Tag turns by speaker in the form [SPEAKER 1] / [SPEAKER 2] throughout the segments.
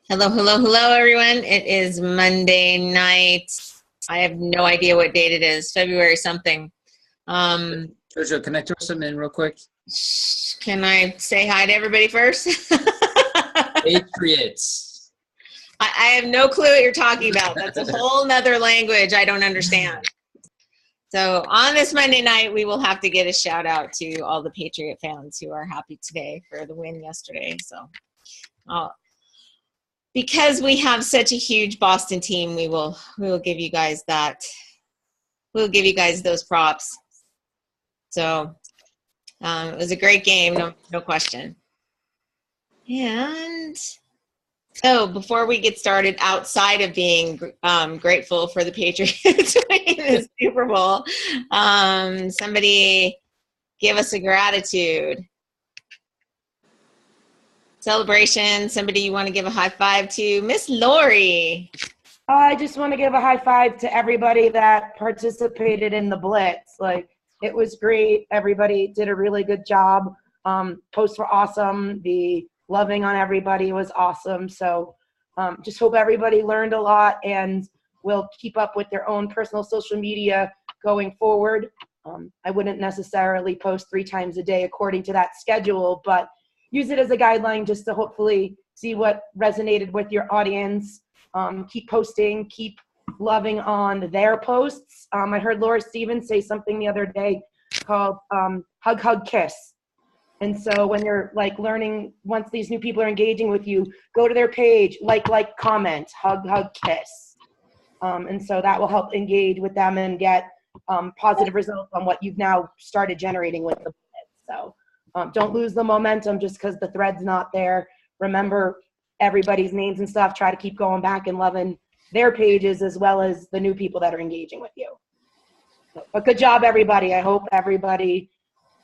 [SPEAKER 1] Hello, hello, hello, everyone. It is Monday night. I have no idea what date it is. February something.
[SPEAKER 2] Jojo, can I throw something in real quick?
[SPEAKER 1] Can I say hi to everybody first?
[SPEAKER 2] Patriots.
[SPEAKER 1] I have no clue what you're talking about. That's a whole nother language I don't understand. So on this Monday night, we will have to get a shout out to all the Patriot fans who are happy today for the win yesterday. So because we have such a huge Boston team, we will give you guys that. We'll give you guys those props. So it was a great game, no question. And so before we get started, outside of being grateful for the Patriots winning the Super Bowl, somebody give us a gratitude celebration. Somebody you want to give a high five to? Miss Lori.
[SPEAKER 3] I just want to give a high five to everybody that participated in the Blitz. It was great. Everybody did a really good job. Posts were awesome. The loving on everybody was awesome. So just hope everybody learned a lot and will keep up with their own personal social media going forward. I wouldn't necessarily post 3 times a day according to that schedule, but use it as a guideline just to hopefully see what resonated with your audience. Keep posting, keep loving on their posts. I heard Laura Stevens say something the other day called hug, hug, kiss. And so when you're learning, once these new people are engaging with you, go to their page, comment, hug, hug, kiss. And so that will help engage with them and get positive results on what you've now started generating with the Blitz. So don't lose the momentum just because the thread's not there. Remember everybody's names and stuff. Try to keep going back and loving their pages as well as the new people that are engaging with you. But good job, everybody. I hope everybody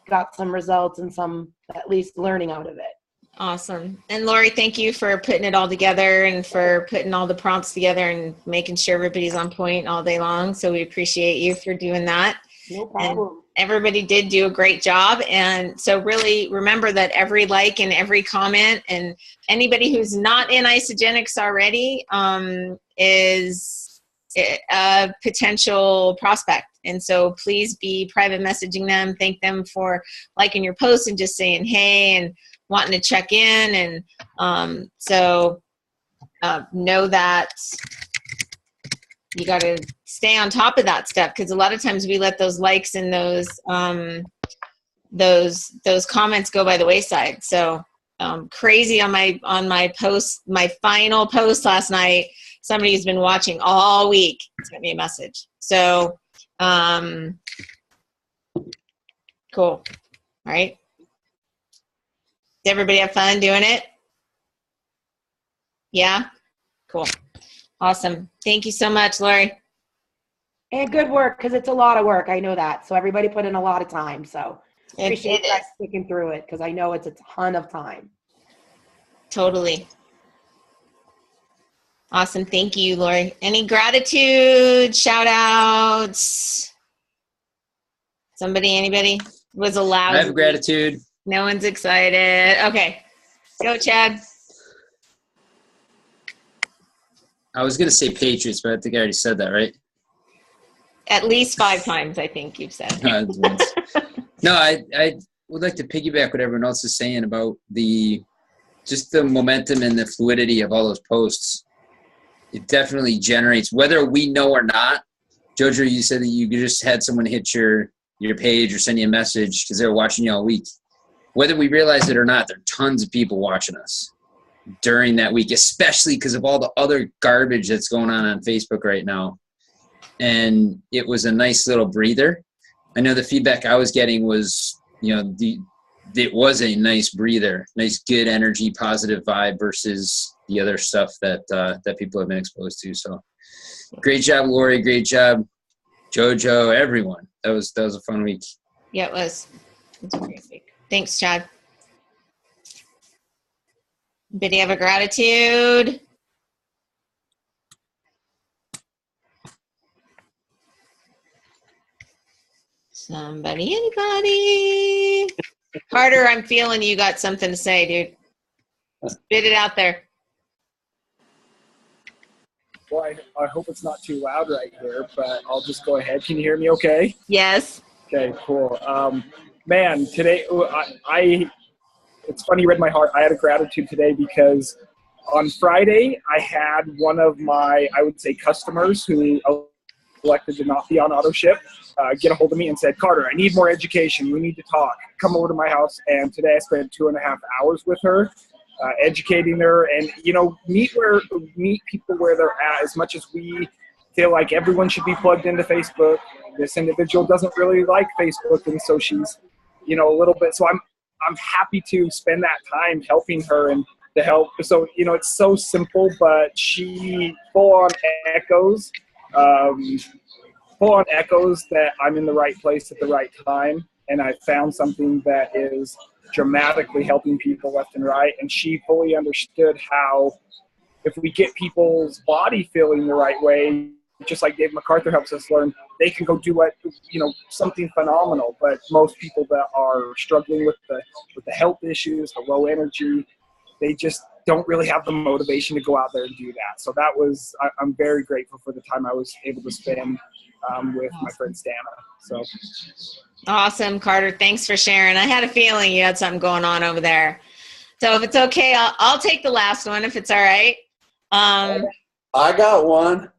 [SPEAKER 3] got some results and some at least learning out of it.
[SPEAKER 1] Awesome. And Lori, thank you for putting it all together and for putting all the prompts together and making sure everybody's on point all day long. So we appreciate you for doing that.
[SPEAKER 3] No problem.
[SPEAKER 1] And everybody did do a great job. And so really remember that every like and every comment and anybody who's not in Isagenix already is a potential prospect. And so please be private messaging them, thank them for liking your post and just saying hey and wanting to check in. And so know that you got to stay on top of that stuff because a lot of times we let those likes and those comments go by the wayside. So crazy on my post, my final post last night, somebody who's been watching all week sent me a message. So cool. All right. Did everybody have fun doing it? Yeah? Cool. Awesome. Thank you so much, Lori.
[SPEAKER 3] And good work because it's a lot of work. I know that. So everybody put in a lot of time. So appreciate you guys sticking through it because I know it's a ton of time.
[SPEAKER 1] Totally. Awesome. Thank you, Lori. Any gratitude, shout outs? Anybody was allowed?
[SPEAKER 2] I have gratitude.
[SPEAKER 1] No one's excited. Okay. Go, Chad.
[SPEAKER 2] I was going to say Patriots, but I think I already said that, right?
[SPEAKER 1] At least 5 times, I think you've said.
[SPEAKER 2] No, I would like to piggyback what everyone else is saying about just the momentum and the fluidity of all those posts. It definitely generates, whether we know or not. Jojo, you said that you just had someone hit your page or send you a message because they were watching you all week. Whether we realize it or not, there are tons of people watching us during that week, especially because of all the other garbage that's going on Facebook right now. And it was a nice little breather. I know the feedback I was getting was, it was a nice breather, nice good energy, positive vibe versus the other stuff that people have been exposed to. So great job, Lori. Great job, Jojo, everyone. That was a fun week.
[SPEAKER 1] Yeah, it was. It's a great week. Thanks, Chad. Anybody have a gratitude? Anybody? Carter, I'm feeling you got something to say, dude. Spit it out there.
[SPEAKER 4] Well, I hope it's not too loud right here, but I'll just go ahead. Can you hear me okay?
[SPEAKER 1] Yes.
[SPEAKER 4] Okay, cool. Man, today, it's funny, you read my heart. I had a gratitude today because on Friday, I had one of my, I would say, customers who elected to not be on auto ship get a hold of me and said, Carter, I need more education. We need to talk. Come over to my house. And today I spent 2.5 hours with her, educating her, and, you know, meet people where they're at. As much as we feel like everyone should be plugged into Facebook, this individual doesn't really like Facebook, and so she's, you know, a little bit. So I'm happy to spend that time helping her and to help. So, you know, it's so simple, but she full on echoes that I'm in the right place at the right time, and I found something that is dramatically helping people left and right. And she fully understood how, if we get people's body feeling the right way, just like Dave MacArthur helps us learn, they can go do something phenomenal. But most people that are struggling with the health issues, the low energy, they just don't really have the motivation to go out there and do that. So I'm very grateful for the time I was able to spend with my friend Stana. So
[SPEAKER 1] Awesome, Carter. Thanks for sharing. I had a feeling you had something going on over there. So if it's okay, I'll take the last one if it's all right.
[SPEAKER 5] I got one.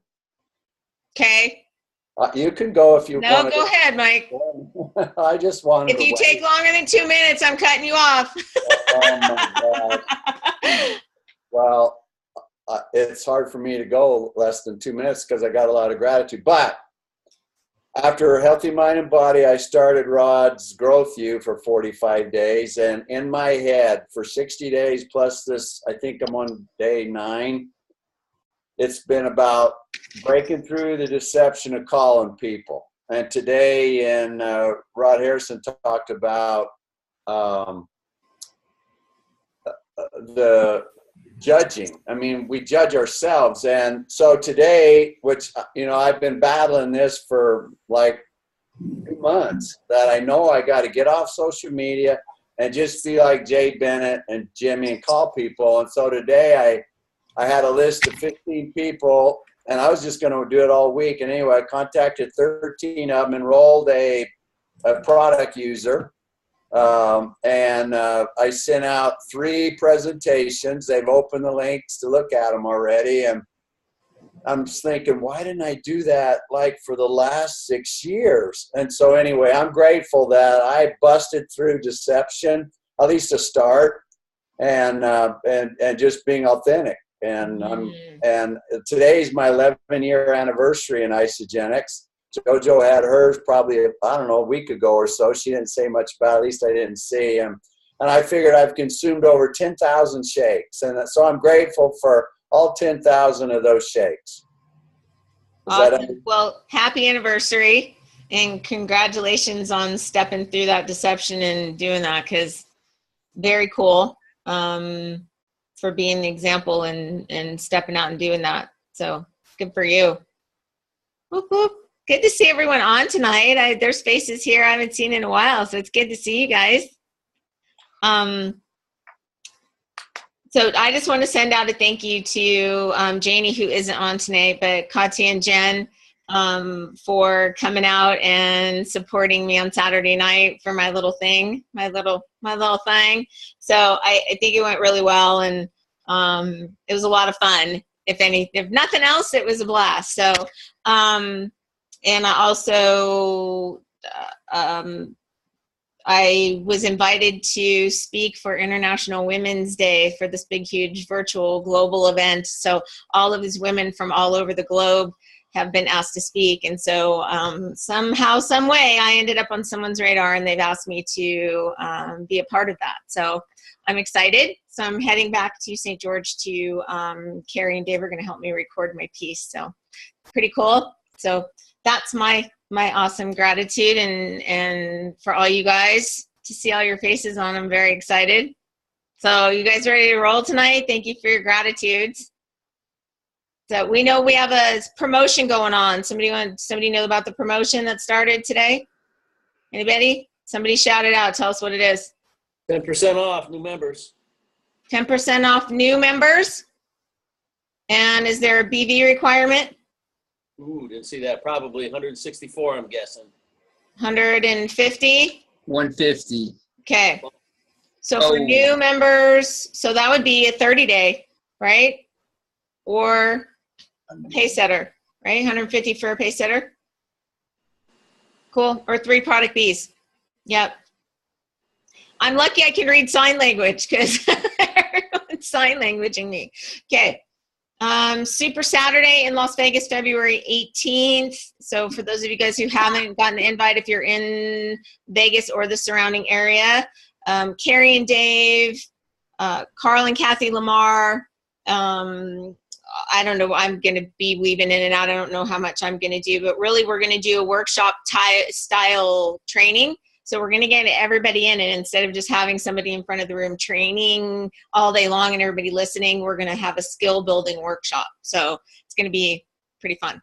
[SPEAKER 1] Okay.
[SPEAKER 5] You can go if you want.
[SPEAKER 1] No, go ahead, Mike.
[SPEAKER 5] I just wanted
[SPEAKER 1] If you take longer than 2 minutes, I'm cutting you off.
[SPEAKER 5] Oh my God. Well, it's hard for me to go less than 2 minutes because I got a lot of gratitude. But after Healthy Mind and Body, I started Rod's Growth U for 45 days. And in my head, for 60 days plus this, I think I'm on day 9, it's been about breaking through the deception of calling people. And today, Rod Harrison talked about the judging. I mean, we judge ourselves. And so today, which, you know, I've been battling this for like 2 months, that I know I got to get off social media and just be like Jay Bennett and Jimmy and call people. And so today I had a list of 15 people, and I was just going to do it all week. And anyway, I contacted 13 of them, enrolled a product user. I sent out 3 presentations. They've opened the links to look at them already. And I'm just thinking, why didn't I do that like for the last 6 years? And so anyway, I'm grateful that I busted through deception, at least to start, and just being authentic. And today's my 11-year anniversary in Isagenix. JoJo had hers probably, I don't know, a week ago or so. She didn't say much about it. At least I didn't see. And I figured I've consumed over 10,000 shakes. And so I'm grateful for all 10,000 of those shakes.
[SPEAKER 1] Awesome. Well, happy anniversary. And congratulations on stepping through that deception and doing that, because very cool for being the example and stepping out and doing that. So good for you. Whoop, whoop. Good to see everyone on tonight. There's faces here I haven't seen in a while, so it's good to see you guys. So I just want to send out a thank you to Janie, who isn't on tonight, but Katya and Jen for coming out and supporting me on Saturday night for my little thing, my little thing. So I think it went really well, and it was a lot of fun. If nothing else, it was a blast. So. And I also, I was invited to speak for International Women's Day for this big, huge virtual global event. So all of these women from all over the globe have been asked to speak. And so somehow, some way, I ended up on someone's radar, and they've asked me to be a part of that. So I'm excited. So I'm heading back to St. George to Carrie and Dave are going to help me record my piece. So pretty cool. So that's my awesome gratitude, and for all you guys to see all your faces on, I'm very excited. So you guys ready to roll tonight? Thank you for your gratitudes. So we know we have a promotion going on. Somebody know about the promotion that started today? Anybody? Somebody shout it out. Tell us what it is.
[SPEAKER 6] 10% off new members.
[SPEAKER 1] 10% off new members. And is there a BV requirement?
[SPEAKER 6] Ooh, didn't see that. Probably 164, I'm guessing.
[SPEAKER 1] 150?
[SPEAKER 2] 150.
[SPEAKER 1] Okay. So for new members, so that would be a 30-day, right? Or a pay setter, right? 150 for a pay setter. Cool. Or 3 product Bs. Yep. I'm lucky I can read sign language because everyone's sign languaging me. Okay. Super Saturday in Las Vegas, February 18th. So for those of you guys who haven't gotten an invite, if you're in Vegas or the surrounding area, Carrie and Dave, Carl and Kathy Lamar. I don't know. I'm going to be weaving in and out. I don't know how much I'm going to do, but really we're going to do a workshop style training. So we're going to get everybody in, and instead of just having somebody in front of the room training all day long and everybody listening, we're going to have a skill building workshop. So it's going to be pretty fun.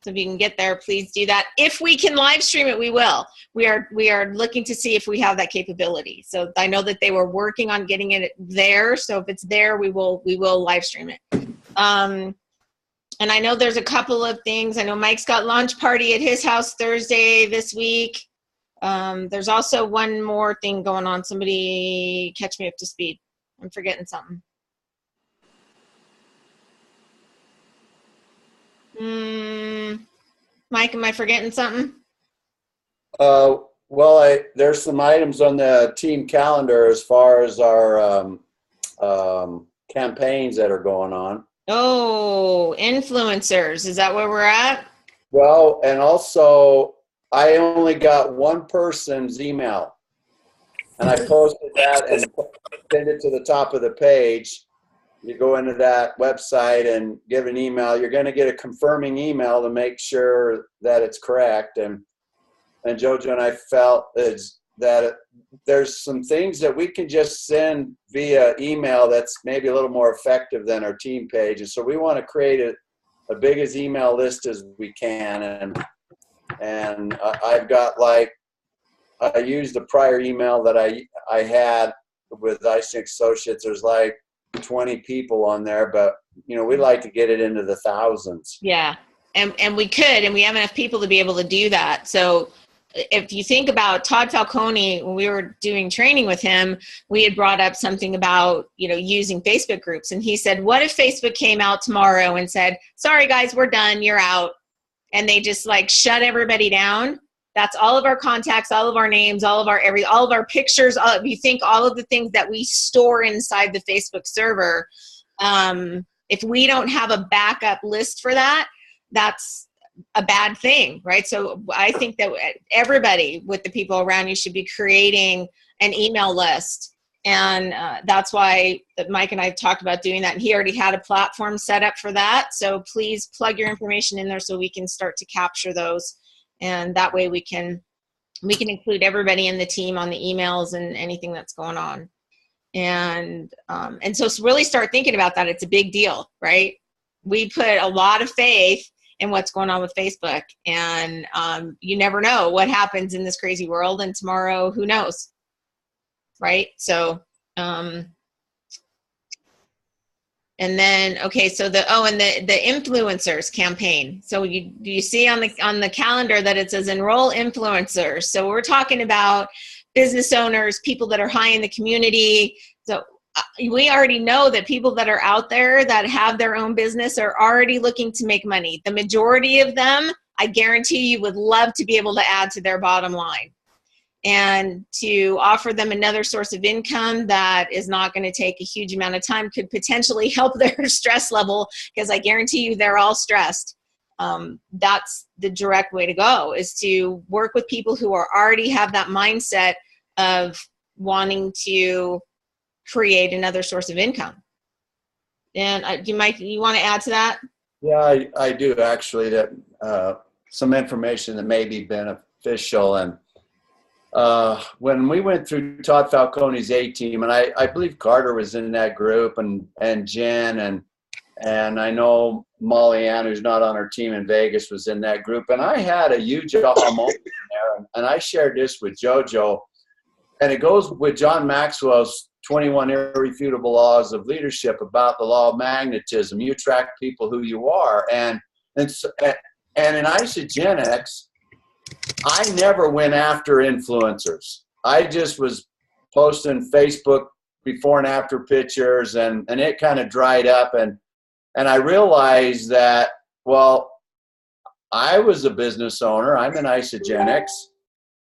[SPEAKER 1] So if you can get there, please do that. If we can live stream it, we will. We are looking to see if we have that capability. So I know that they were working on getting it there. So if it's there, we will live stream it. And I know there's a couple of things. I know Mike's got launch party at his house Thursday this week. There's also one more thing going on. Somebody catch me up to speed. I'm forgetting something. Mike, am I forgetting something?
[SPEAKER 5] Well, there's some items on the team calendar as far as our campaigns that are going on.
[SPEAKER 1] Oh, influencers. Is that where we're at?
[SPEAKER 5] Well, and also I only got one person's email, and I posted that and pinned it to the top of the page. You go into that website and give an email. You're going to get a confirming email to make sure that it's correct. And Jojo and I felt is that there's some things that we can just send via email that's maybe a little more effective than our team page. And so we want to create a big as email list as we can. And I've got I used the prior email that I had with Icing Associates. There's 20 people on there, but we'd like to get it into the thousands.
[SPEAKER 1] Yeah. And we could, and we have enough people to be able to do that. So if you think about Todd Falcone, when we were doing training with him, we had brought up something about, using Facebook groups. And he said, what if Facebook came out tomorrow and said, sorry guys, we're done, you're out. And they just shut everybody down. That's all of our contacts, all of our names, all of our pictures. If you think all of the things that we store inside the Facebook server, if we don't have a backup list for that, that's a bad thing, right? So I think that everybody with the people around you should be creating an email list. And that's why Mike and I talked about doing that. And he already had a platform set up for that. So please plug your information in there so we can start to capture those. And that way we can include everybody in the team on the emails and anything that's going on. And so really start thinking about that. It's a big deal, right? We put a lot of faith in what's going on with Facebook, and you never know what happens in this crazy world, and tomorrow, who knows, right? So, and then, okay, so the influencers campaign. So you see on the calendar that it says enroll influencers. So we're talking about business owners, people that are high in the community. So we already know that people that are out there that have their own business are already looking to make money. The majority of them, I guarantee you, would love to be able to add to their bottom line. And to offer them another source of income that is not going to take a huge amount of time could potentially help their stress level, because I guarantee you they're all stressed. That's the direct way to go, is to work with people who already have that mindset of wanting to create another source of income. And you want to add to that?
[SPEAKER 5] Yeah, I do actually. That some information that may be beneficial. And when we went through Todd Falcone's A team, and I believe Carter was in that group, and Jen, and I know Molly Ann, who's not on our team in Vegas, was in that group. And I had a huge aha moment in there, and I shared this with JoJo, and it goes with John Maxwell's 21 irrefutable laws of leadership about the law of magnetism. You attract people who you are. And in Isagenix, I never went after influencers. I just was posting Facebook before and after pictures, and it kind of dried up. And I realized that, well, I was a business owner. I'm in Isagenix.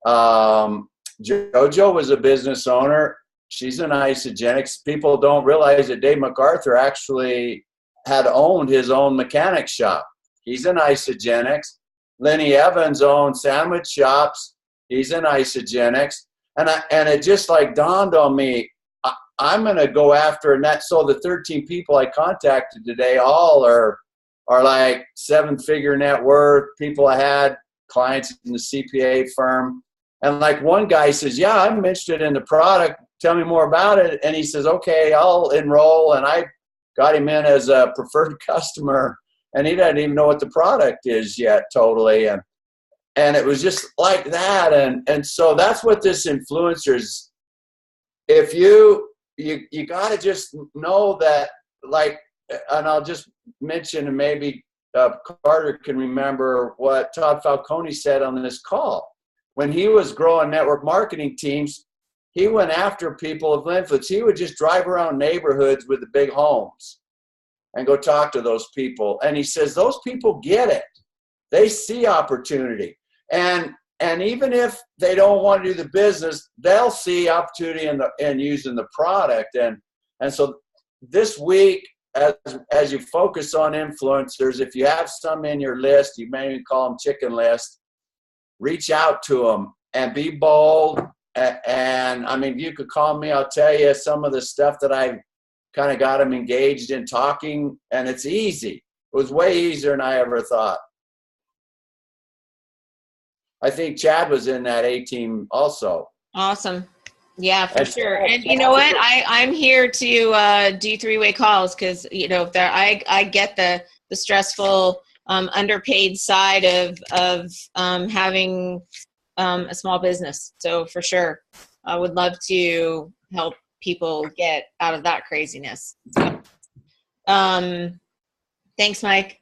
[SPEAKER 5] JoJo was a business owner. She's in Isagenix. People don't realize that Dave MacArthur actually had owned his own mechanic shop. He's in Isagenix. Lenny Evans owned sandwich shops. He's in Isagenix. And it just like dawned on me, I'm going to go after, and that. So the 13 people I contacted today all are like 7-figure net worth people. I had clients in the CPA firm. And like one guy says, yeah, I'm interested in the product. Tell me more about it. And he says, okay, I'll enroll. And I got him in as a preferred customer, and he doesn't even know what the product is yet totally. And it was just like that. And so that's what this influencers, if you got to just know that, like, and I'll just mention, and maybe Carter can remember what Todd Falcone said on this call. When he was growing network marketing teams, he went after people of influence. He would just drive around neighborhoods with the big homes and go talk to those people. And he says, those people get it. They see opportunity. And even if they don't want to do the business, they'll see opportunity in using the product. And so this week, as you focus on influencers, if you have some in your list, you may even call them chicken list, reach out to them and be bold. And I mean, you could call me, I'll tell you some of the stuff that I kind of got them engaged in talking, and it's easy. It was way easier than I ever thought. I think Chad was in that A team also.
[SPEAKER 1] Awesome. Yeah, for sure. And you know what? I'm here to do 3-way calls, because, you know, I get the stressful, underpaid side of having a small business. So for sure, I would love to help people get out of that craziness. So, thanks, Mike.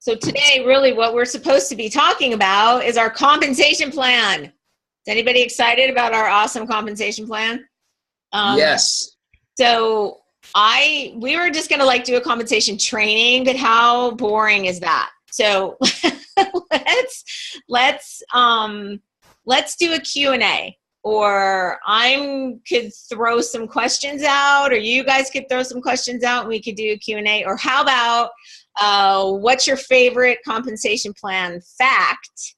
[SPEAKER 1] So today, really what we're supposed to be talking about is our compensation plan. Is anybody excited about our awesome compensation plan?
[SPEAKER 2] Yes.
[SPEAKER 1] So we were just going to like do a compensation training, but how boring is that? So let's do a Q&A, or I could throw some questions out, or you guys could throw some questions out and we could do a Q&A. Or how about what's your favorite compensation plan fact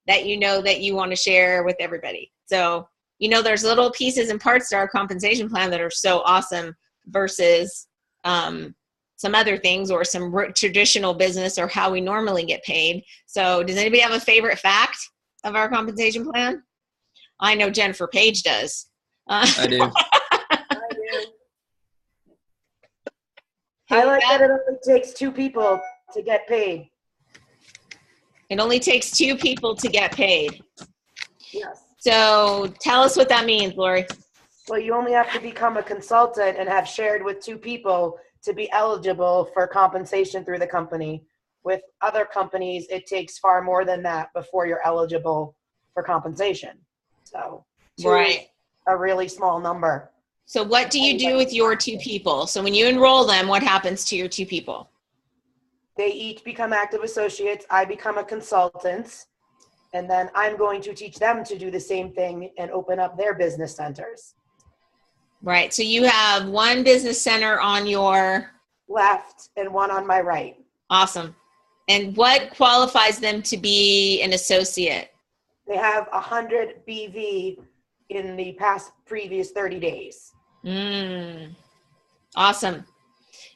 [SPEAKER 1] that you know that you want to share with everybody? So, you know, there's little pieces and parts to our compensation plan that are so awesome versus some other things, or some traditional business, or how we normally get paid. So does anybody have a favorite fact of our compensation plan? I know Jennifer Page does.
[SPEAKER 2] I do.
[SPEAKER 3] I do. I like that it only takes 2 people to get paid.
[SPEAKER 1] It only takes 2 people to get paid.
[SPEAKER 3] Yes.
[SPEAKER 1] So tell us what that means, Lori.
[SPEAKER 3] Well, you only have to become a consultant and have shared with 2 people to be eligible for compensation through the company. With other companies, it takes far more than that before you're eligible for compensation. So 2
[SPEAKER 1] Right.
[SPEAKER 3] is a really small number.
[SPEAKER 1] So what do you do with your 2 people? So when you enroll them, what happens to your 2 people?
[SPEAKER 3] They each become active associates. I become a consultant. And then I'm going to teach them to do the same thing and open up their business centers.
[SPEAKER 1] Right. So you have 1 business center on your
[SPEAKER 3] left and 1 on my right.
[SPEAKER 1] Awesome. And what qualifies them to be an associate?
[SPEAKER 3] They have 100 BV in the previous 30 days.
[SPEAKER 1] Awesome.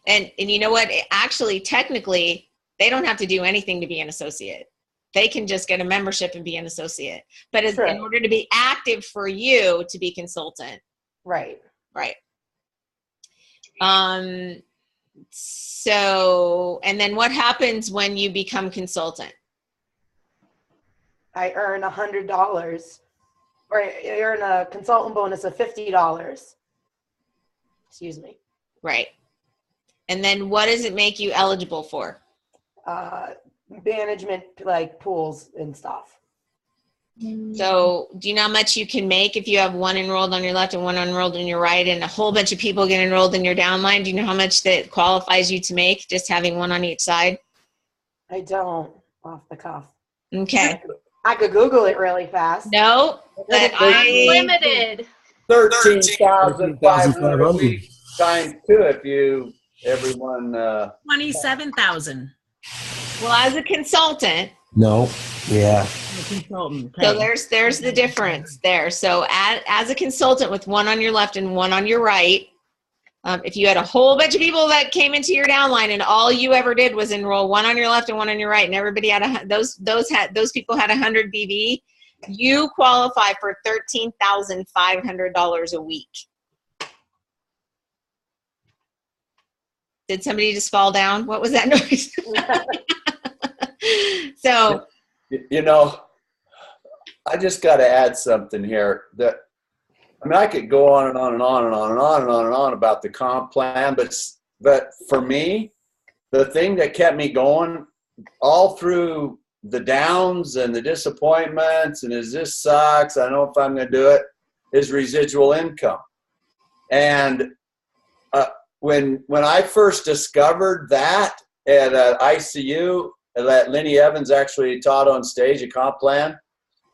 [SPEAKER 1] And you know what? Actually, technically, they don't have to do anything to be an associate. They can just get a membership and be an associate. But in order to be active for you, to be consultant.
[SPEAKER 3] Right.
[SPEAKER 1] Right. So, and then what happens when you become consultant?
[SPEAKER 3] I earn $100, or you earn a consultant bonus of $50. Excuse me.
[SPEAKER 1] Right. And then what does it make you eligible for?
[SPEAKER 3] Management, like pools and stuff.
[SPEAKER 1] So do you know how much you can make if you have one enrolled on your left and one enrolled on your right and a whole bunch of people get enrolled in your downline? Do you know how much that qualifies you to make just having one on each side?
[SPEAKER 3] I don't, off the cuff.
[SPEAKER 1] Okay.
[SPEAKER 3] I could Google it really fast.
[SPEAKER 1] No, but
[SPEAKER 7] Unlimited.
[SPEAKER 5] 13,500 a week times 2 if you, everyone.
[SPEAKER 8] 27,000.
[SPEAKER 1] well, as a consultant,
[SPEAKER 9] No. Yeah.
[SPEAKER 8] Consultant.
[SPEAKER 1] so
[SPEAKER 8] Okay.
[SPEAKER 1] there's the difference there. So as a consultant with one on your left and one on your right, if you had a whole bunch of people that came into your downline and all you ever did was enroll one on your left and one on your right, and everybody had those people had 100 BV, you qualify for $13,500 a week. Did somebody just fall down? What was that noise? So,
[SPEAKER 5] You know, I just got to add something here. That I mean, I could go on and on and on and on and on and on and on about the comp plan, but for me, the thing that kept me going all through the downs and the disappointments and is this sucks, I don't know if I'm going to do it, is residual income. And when I first discovered that at ICU, that Lenny Evans actually taught on stage a comp plan,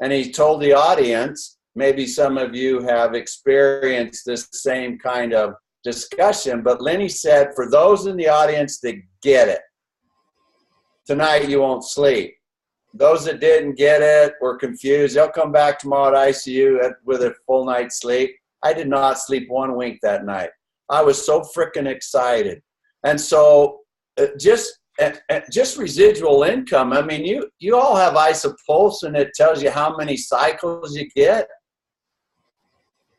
[SPEAKER 5] and he told the audience, maybe some of you have experienced this same kind of discussion, but Lenny said, for those in the audience that get it, tonight you won't sleep. Those that didn't get it, were confused, they'll come back tomorrow at ICU with a full night's sleep. I did not sleep one wink that night. I was so freaking excited. And so just residual income. I mean, you all have IsoPulse and it tells you how many cycles you get.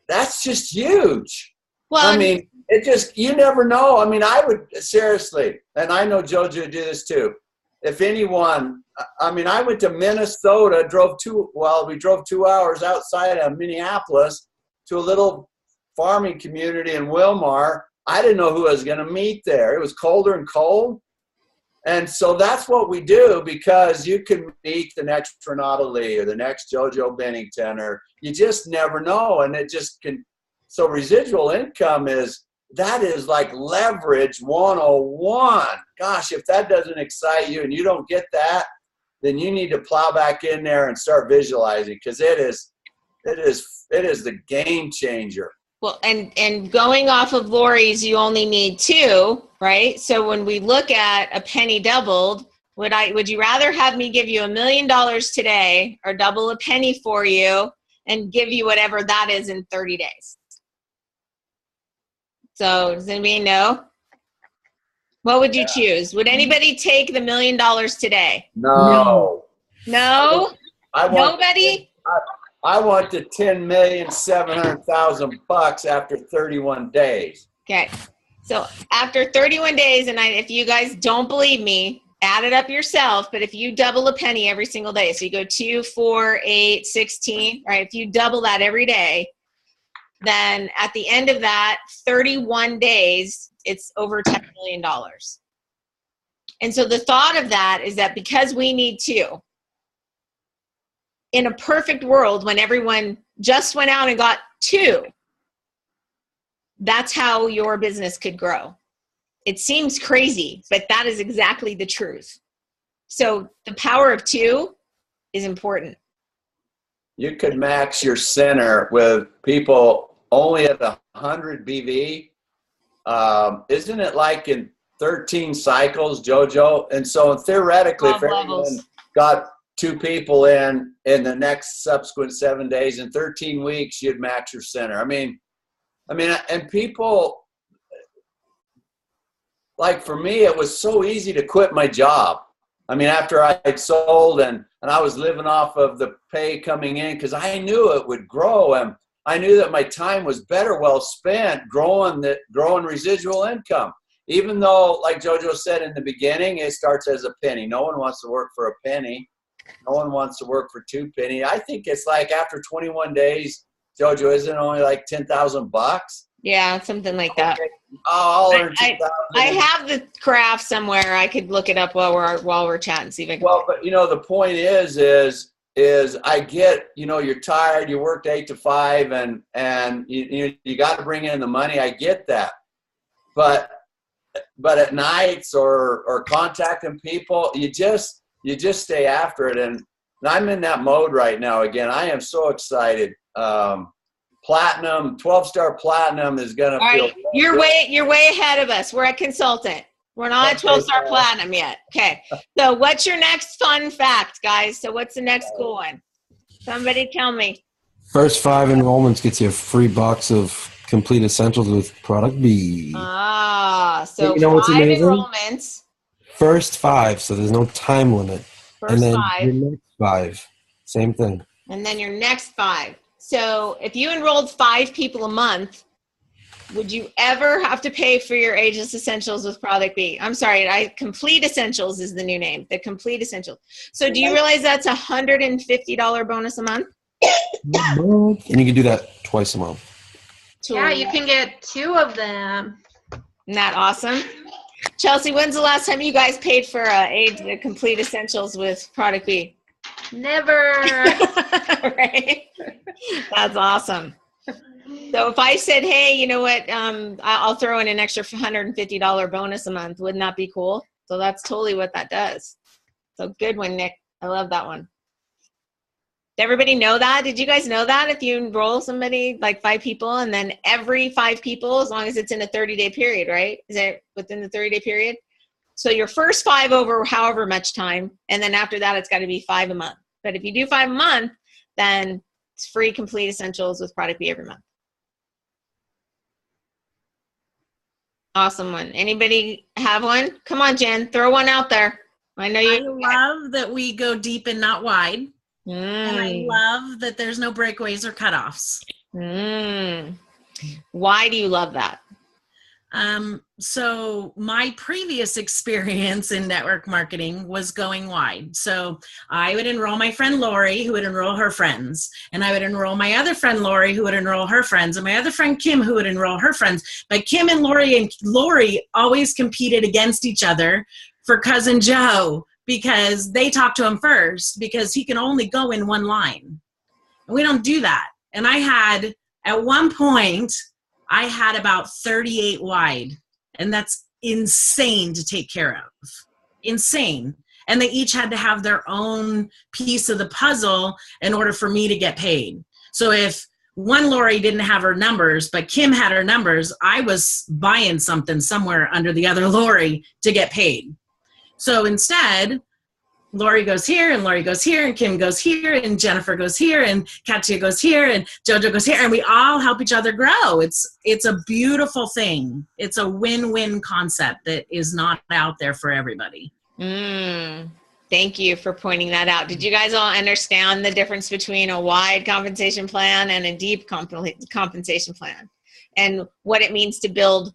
[SPEAKER 5] That's just huge.
[SPEAKER 1] well,
[SPEAKER 5] I mean, it just, you never know. I mean, I would seriously, and I know JoJo do this too. If anyone, I mean, I went to Minnesota, we drove 2 hours outside of Minneapolis to a little farming community in Wilmar. I didn't know who I was going to meet there. It was colder and cold. And so that's what we do, because you can meet the next Renato Lee or the next JoJo Bennington, or you just never know. And it just can. So residual income is like leverage 101. Gosh, if that doesn't excite you and you don't get that, then you need to plow back in there and start visualizing, because it is the game changer.
[SPEAKER 1] well, and going off of Lori's, you only need 2, right? So when we look at a penny doubled, would you rather have me give you $1 million today, or double a penny for you and give you whatever that is in 30 days? So does anybody know? What would you choose? Would anybody take the $1 million today?
[SPEAKER 5] No.
[SPEAKER 1] No? Nobody?
[SPEAKER 5] I want the $10,700,000 after 31 days.
[SPEAKER 1] Okay. So after 31 days, and if you guys don't believe me, add it up yourself, but if you double a penny every single day, so you go 2, 4, 8, 16, right? If you double that every day, then at the end of that 31 days, it's over $10 million. And so the thought of that is that because we need 2, in a perfect world, when everyone just went out and got 2, that's how your business could grow. It seems crazy, but that is exactly the truth. So the power of 2 is important.
[SPEAKER 5] You could max your center with people only at 100 BV. Isn't it like in 13 cycles, JoJo? And so theoretically, if everyone got 2 people in the next subsequent 7 days, in 13 weeks, you'd max your center. I mean, and people, like for me, it was so easy to quit my job. I mean, after I had sold and I was living off of the pay coming in, because I knew it would grow, and I knew that my time was better well spent growing residual income. Even though, like JoJo said in the beginning, it starts as a penny. No one wants to work for a penny. No one wants to work for $2 pennies. I think it's like after 21 days, Jojo, isn't it only like $10,000?
[SPEAKER 1] Yeah, something like that.
[SPEAKER 5] I'll earn $2,000.
[SPEAKER 1] I have the graph somewhere. I could look it up while we're chatting. See if I can.
[SPEAKER 5] Well, but the point is I get, you're tired, you worked 8 to 5 and you got to bring in the money. I get that. But at nights or contacting people, you just stay after it. And I'm in that mode right now. Again, I am so excited. Platinum, 12-star platinum is going to feel.
[SPEAKER 1] Right. You're way ahead of us. We're a consultant. We're not at 12-star platinum yet. Okay. So what's your next fun fact, guys? So what's the next cool one? Somebody tell me.
[SPEAKER 7] First 5 enrollments gets you a free box of Complete Essentials with Product B.
[SPEAKER 1] So
[SPEAKER 7] you know what's
[SPEAKER 1] 5
[SPEAKER 7] amazing?
[SPEAKER 1] enrollments.
[SPEAKER 7] First 5, so there's no time limit.
[SPEAKER 1] First
[SPEAKER 7] and then
[SPEAKER 1] 5.
[SPEAKER 7] your next 5, same thing.
[SPEAKER 1] And then your next 5. So if you enrolled 5 people a month, would you ever have to pay for your Ageless Essentials with Product B? I'm sorry, Complete Essentials is the new name, the Complete Essentials. So do you realize that's $150 bonus a month?
[SPEAKER 7] And you can do that twice a month.
[SPEAKER 9] Yeah, you can get 2 of them.
[SPEAKER 1] Isn't that awesome? Chelsea, when's the last time you guys paid for the Complete Essentials with Product B?
[SPEAKER 9] Never.
[SPEAKER 1] Right? That's awesome. So if I said, hey, you know what, I'll throw in an extra $150 bonus a month, wouldn't that be cool? So that's totally what that does. So good one, Nick. I love that one. Did everybody know that? Did you guys know that if you enroll somebody, like 5 people, and then every 5 people, as long as it's in a 30-day period, right? Is it within the 30-day period? So your first 5 over however much time, and then after that, it's got to be 5 a month. But if you do 5 a month, then it's free Complete Essentials with Product B every month. Awesome one. Anybody have one? Come on, Jen, throw one out there. I know you.
[SPEAKER 8] I love that we go deep and not wide. And I love that there's no breakaways or cutoffs.
[SPEAKER 1] Why do you love that?
[SPEAKER 8] So my previous experience in network marketing was going wide. So I would enroll my friend Lori, who would enroll her friends. And I would enroll my other friend Lori, who would enroll her friends. And my other friend Kim, who would enroll her friends. But Kim and Lori always competed against each other for Cousin Joe, because they talk to him first, because he can only go in one line. And we don't do that. And at one point, I had about 38 wide, and that's insane to take care of. Insane. And they each had to have their own piece of the puzzle in order for me to get paid. So if one Lori didn't have her numbers, but Kim had her numbers, I was buying something somewhere under the other Lori to get paid. So instead, Lori goes here, and Lori goes here, and Kim goes here, and Jennifer goes here, and Katia goes here, and Jojo goes here, and we all help each other grow. It's a beautiful thing. It's a win-win concept that is not out there for everybody.
[SPEAKER 1] Thank you for pointing that out. Did you guys all understand the difference between a wide compensation plan and a deep compensation plan, and what it means to build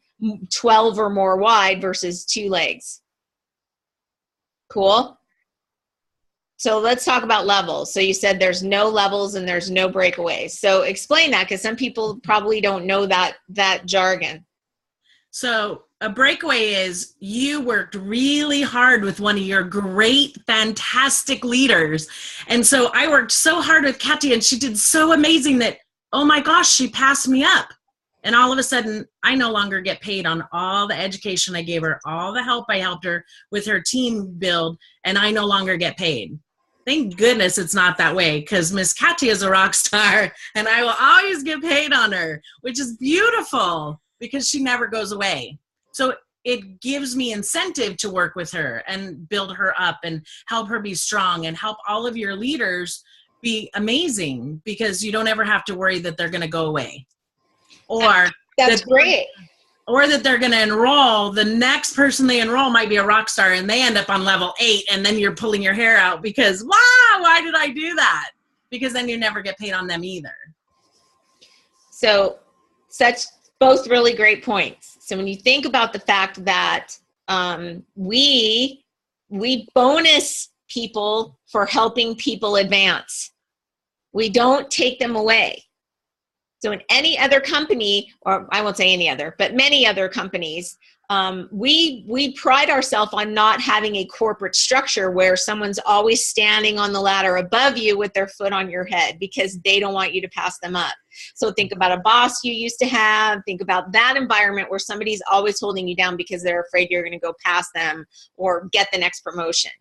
[SPEAKER 1] 12 or more wide versus 2 legs? Cool. So let's talk about levels. So you said there's no levels and there's no breakaways. So explain that, because some people probably don't know that jargon.
[SPEAKER 8] So a breakaway is you worked really hard with one of your great, fantastic leaders. And so I worked so hard with Katia, and she did so amazing that, oh my gosh, she passed me up. And all of a sudden, I no longer get paid on all the education I gave her, all the help I helped her with her team build, and I no longer get paid. Thank goodness it's not that way, because Miss Katia is a rock star, and I will always get paid on her, which is beautiful because she never goes away. So it gives me incentive to work with her and build her up and help her be strong and help all of your leaders be amazing, because you don't ever have to worry that they're going to go away. Or
[SPEAKER 1] that's great.
[SPEAKER 8] Or that they're going to enroll. The next person they enroll might be a rock star, and they end up on level 8, and then you're pulling your hair out because, wow, why did I do that? Because then you never get paid on them either.
[SPEAKER 1] So both really great points. So when you think about the fact that we bonus people for helping people advance. We don't take them away. So in any other company, or I won't say any other, but many other companies, we pride ourselves on not having a corporate structure where someone's always standing on the ladder above you with their foot on your head because they don't want you to pass them up. So think about a boss you used to have. Think about that environment where somebody's always holding you down because they're afraid you're going to go past them or get the next promotion.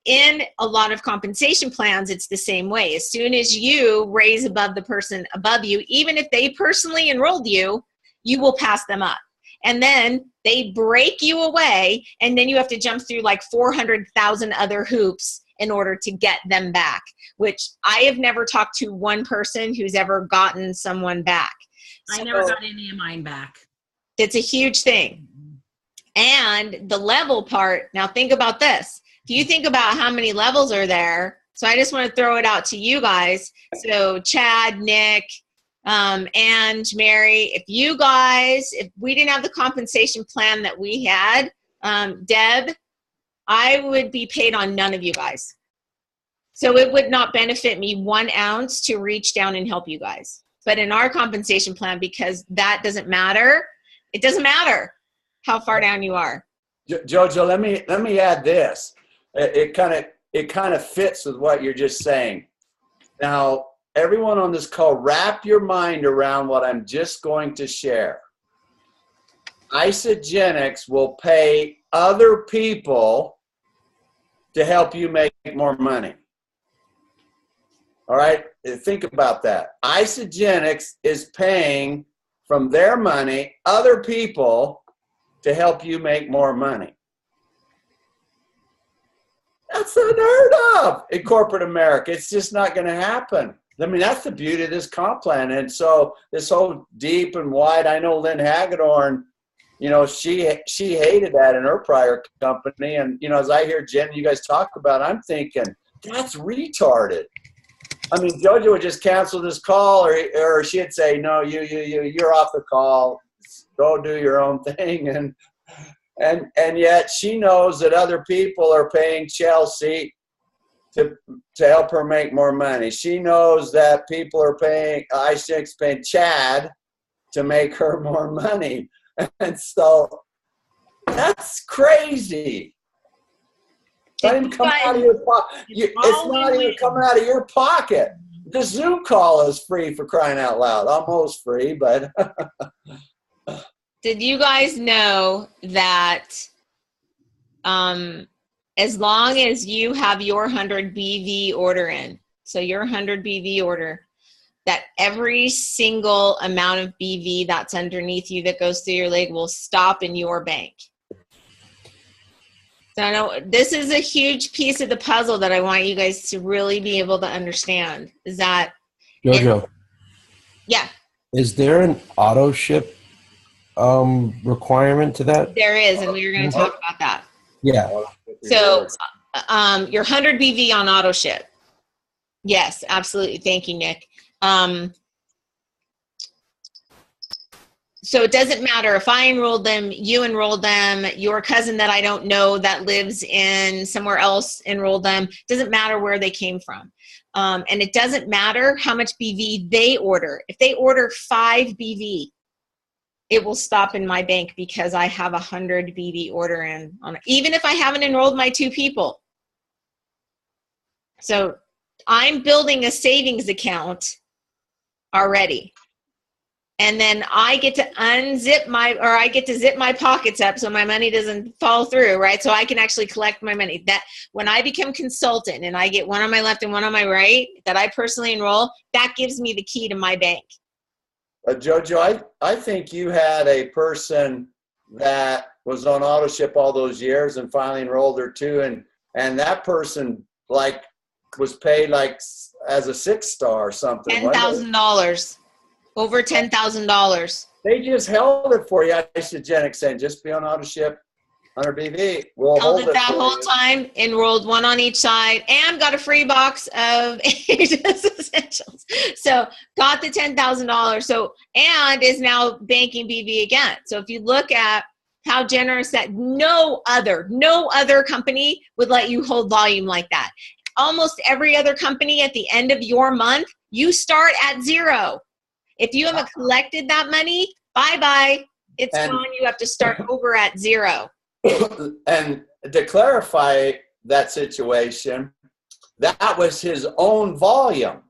[SPEAKER 1] In a lot of compensation plans, it's the same way. As soon as you raise above the person above you, even if they personally enrolled you, you will pass them up. And then they break you away, and then you have to jump through like 400,000 other hoops in order to get them back, which I have never talked to one person who's ever gotten someone back.
[SPEAKER 8] I never got any of mine back.
[SPEAKER 1] It's a huge thing. And the level part, now think about this. If you think about how many levels are there, so I just want to throw it out to you guys. So Chad, Nick, and Mary, if we didn't have the compensation plan that we had, Deb, I would be paid on none of you guys. So it would not benefit me 1 ounce to reach down and help you guys. But in our compensation plan, because that doesn't matter, it doesn't matter how far down you are.
[SPEAKER 5] Jojo, let me add this. It kind of fits with what you're just saying. Now, everyone on this call, wrap your mind around what I'm just going to share. Isagenix will pay other people to help you make more money. All right? Think about that. Isagenix is paying from their money other people to help you make more money. That's unheard of in corporate America. It's just not going to happen. I mean, that's the beauty of this comp plan. And so this whole deep and wide, I know Lynn Hagedorn, you know, she hated that in her prior company. And, you know, as I hear Jen, you guys talk about it, I'm thinking, that's retarded. I mean, Jojo would just cancel this call or she'd say, no, you're off the call. Go do your own thing. And yet she knows that other people are paying Chelsea to help her make more money. She knows that people are paying Chad to make her more money. And so that's crazy. It's not even coming out of your pocket. It's not even coming out of your pocket. The Zoom call is free, for crying out loud. Almost free, but
[SPEAKER 1] did you guys know that as long as you have your 100 BV order in, so your 100 BV order, that every single amount of BV that's underneath you that goes through your leg will stop in your bank? So I know this is a huge piece of the puzzle that I want you guys to really be able to understand, is that
[SPEAKER 7] Jojo.
[SPEAKER 1] Yeah.
[SPEAKER 7] Is there an auto ship requirement to that?
[SPEAKER 1] There is, and we were going to talk about that.
[SPEAKER 7] Yeah.
[SPEAKER 1] So your 100 BV on auto ship. Yes, absolutely. Thank you, Nick. So it doesn't matter if I enrolled them, you enrolled them, your cousin that I don't know that lives in somewhere else enrolled them. It doesn't matter where they came from. And it doesn't matter how much BV they order. If they order 5 BV, it will stop in my bank because I have 100 BV order in on it, even if I haven't enrolled my 2 people. So I'm building a savings account already. And then I get to zip my pockets up so my money doesn't fall through, right? So I can actually collect my money. That when I become consultant and I get one on my left and one on my right that I personally enroll, that gives me the key to my bank.
[SPEAKER 5] Jojo, I think you had a person that was on auto ship all those years and finally enrolled her too, and that person was paid as a 6-star or something.
[SPEAKER 1] $10,000. Over $10,000.
[SPEAKER 5] They just held it for you. Isagenix saying, just be on auto ship, 100 BV. We'll hold it
[SPEAKER 1] that whole time, enrolled one on each side, and got a free box of Aegis Essentials. So got the $10,000. So, and is now banking BV again. So if you look at how generous that no other company would let you hold volume like that. Almost every other company at the end of your month, you start at zero. If you haven't collected that money, bye-bye. It's gone. You have to start over at zero.
[SPEAKER 5] And to clarify that situation, that was his own volume.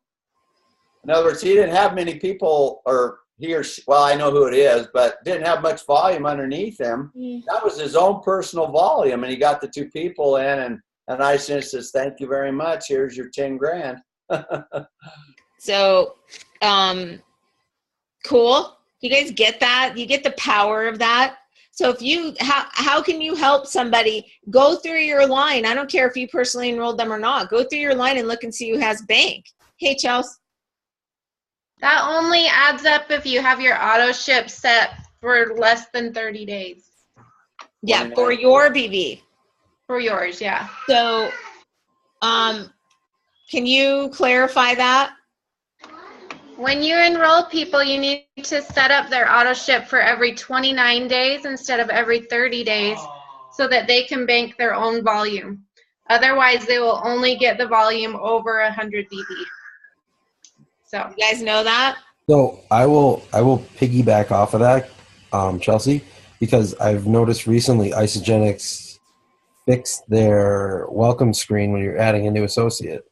[SPEAKER 5] In other words, he didn't have many people, or he or she, well, I know who it is, but didn't have much volume underneath him. That was his own personal volume, and he got the 2 people in, and I says, thank you very much. Here's your 10 grand.
[SPEAKER 1] So, cool. You guys get that? You get the power of that? So if you, how can you help somebody? Go through your line. I don't care if you personally enrolled them or not. Go through your line and look and see who has bank. Hey, Chelsea.
[SPEAKER 9] That only adds up if you have your auto ship set for less than 30 days.
[SPEAKER 1] Yeah, for your BV.
[SPEAKER 9] For yours, yeah.
[SPEAKER 1] So, can you clarify that?
[SPEAKER 9] When you enroll people, you need to set up their auto ship for every 29 days instead of every 30 days so that they can bank their own volume. Otherwise, they will only get the volume over 100 BV. So
[SPEAKER 1] you guys know that?
[SPEAKER 7] So I will piggyback off of that, Chelsea, because I've noticed recently Isagenix fixed their welcome screen when you're adding a new associate.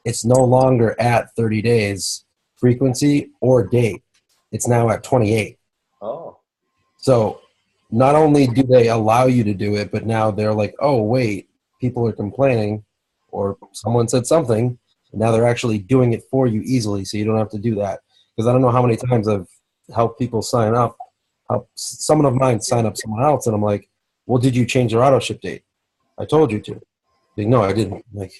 [SPEAKER 7] It's no longer at 30 days frequency or date. It's now at 28.
[SPEAKER 5] Oh.
[SPEAKER 7] So not only do they allow you to do it, but now they're like, oh, wait, people are complaining or someone said something. And now they're actually doing it for you easily, so you don't have to do that. Because I don't know how many times I've helped people sign up, help someone of mine sign up someone else, and I'm like, well, did you change your auto ship date? I told you to. Like, no, I didn't. Like,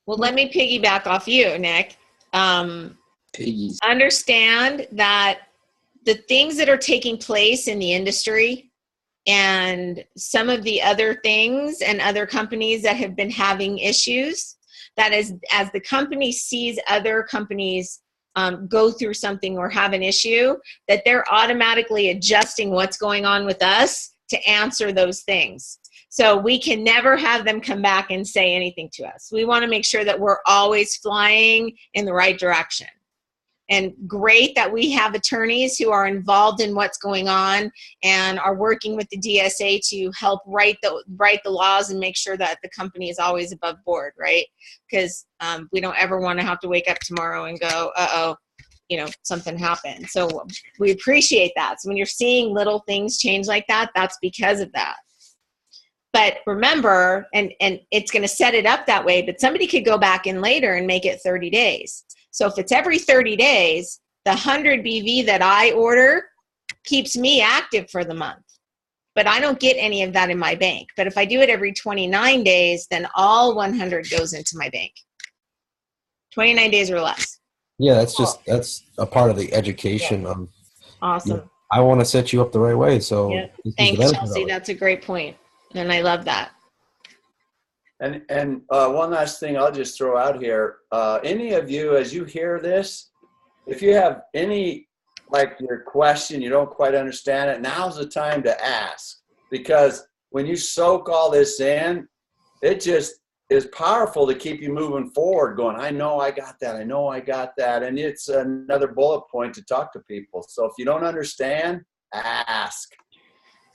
[SPEAKER 1] well, let me piggyback off you, Nick.
[SPEAKER 2] Piggies.
[SPEAKER 1] Understand that the things that are taking place in the industry and some of the other things and other companies that have been having issues, that is, as the company sees other companies go through something or have an issue, that they're automatically adjusting what's going on with us to answer those things. So we can never have them come back and say anything to us. We want to make sure that we're always flying in the right direction. And great that we have attorneys who are involved in what's going on and are working with the DSA to help write the laws and make sure that the company is always above board, right? Because we don't ever want to have to wake up tomorrow and go, uh-oh, you know, something happened. So we appreciate that. So when you're seeing little things change like that, that's because of that. But remember, and it's going to set it up that way, but somebody could go back in later and make it 30 days. So if it's every 30 days, the 100 BV that I order keeps me active for the month. But I don't get any of that in my bank. But if I do it every 29 days, then all 100 goes into my bank. 29 days or less.
[SPEAKER 7] yeah, that's a part of the education of.
[SPEAKER 1] Awesome.
[SPEAKER 7] You know, I want to set you up the right way. So
[SPEAKER 1] Yeah. Thanks, Chelsea. That's a great point. And I love that.
[SPEAKER 5] And one last thing I'll just throw out here. Any of you, as you hear this, if you have any, like your question, you don't quite understand it, now's the time to ask. Because when you soak all this in, it just is powerful to keep you moving forward, going, I know I got that, I know I got that. And it's another bullet point to talk to people. So if you don't understand, ask.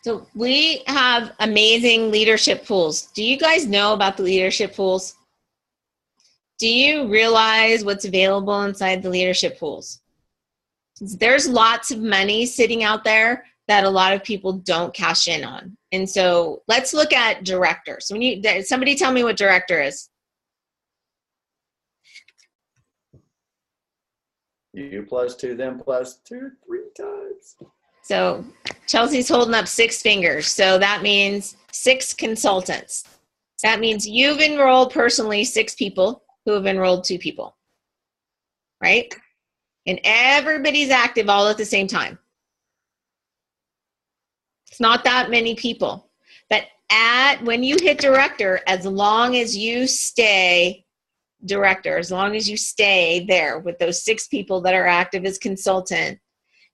[SPEAKER 1] So we have amazing leadership pools. Do you guys know about the leadership pools? Do you realize what's available inside the leadership pools? There's lots of money sitting out there that a lot of people don't cash in on. And so let's look at director. So when somebody tell me what director is.
[SPEAKER 5] You plus 2, them plus 2, 3 times.
[SPEAKER 1] So Chelsea's holding up 6 fingers. So that means 6 consultants. That means you've enrolled personally 6 people who have enrolled 2 people, right? And everybody's active all at the same time. It's not that many people. But when you hit director, as long as you stay director, as long as you stay there with those 6 people that are active as consultant,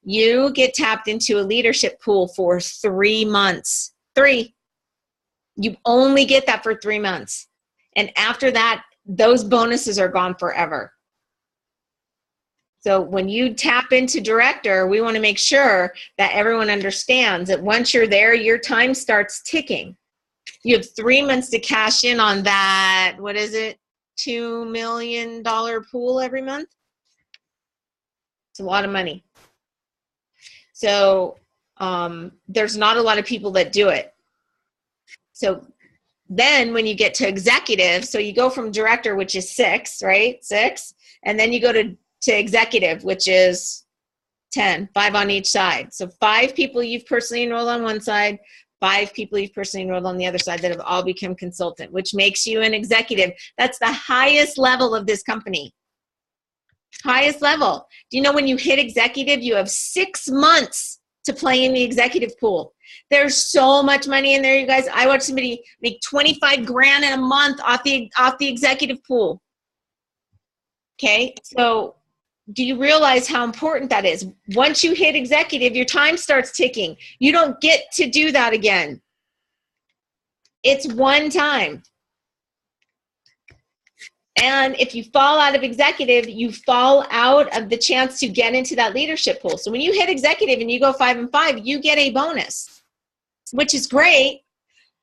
[SPEAKER 1] you get tapped into a leadership pool for 3 months. 3. You only get that for 3 months. And after that, those bonuses are gone forever. So when you tap into director, we want to make sure that everyone understands that once you're there, your time starts ticking. You have 3 months to cash in on that, what is it, $2 million pool every month? It's a lot of money. So there's not a lot of people that do it. So then when you get to executive, so you go from director, which is 6, right? 6. And then you go to executive, which is 10, 5 on each side. So 5 people you've personally enrolled on one side, 5 people you've personally enrolled on the other side that have all become consultant, which makes you an executive. That's the highest level of this company. Highest level. Do you know when you hit executive, you have 6 months to play in the executive pool. There's so much money in there, you guys. I watched somebody make $25,000 in a month off the executive pool. Okay, so do you realize how important that is? Once you hit executive, your time starts ticking. You don't get to do that again. It's one time. And if you fall out of executive, you fall out of the chance to get into that leadership pool. So when you hit executive and you go 5 and 5, you get a bonus, which is great.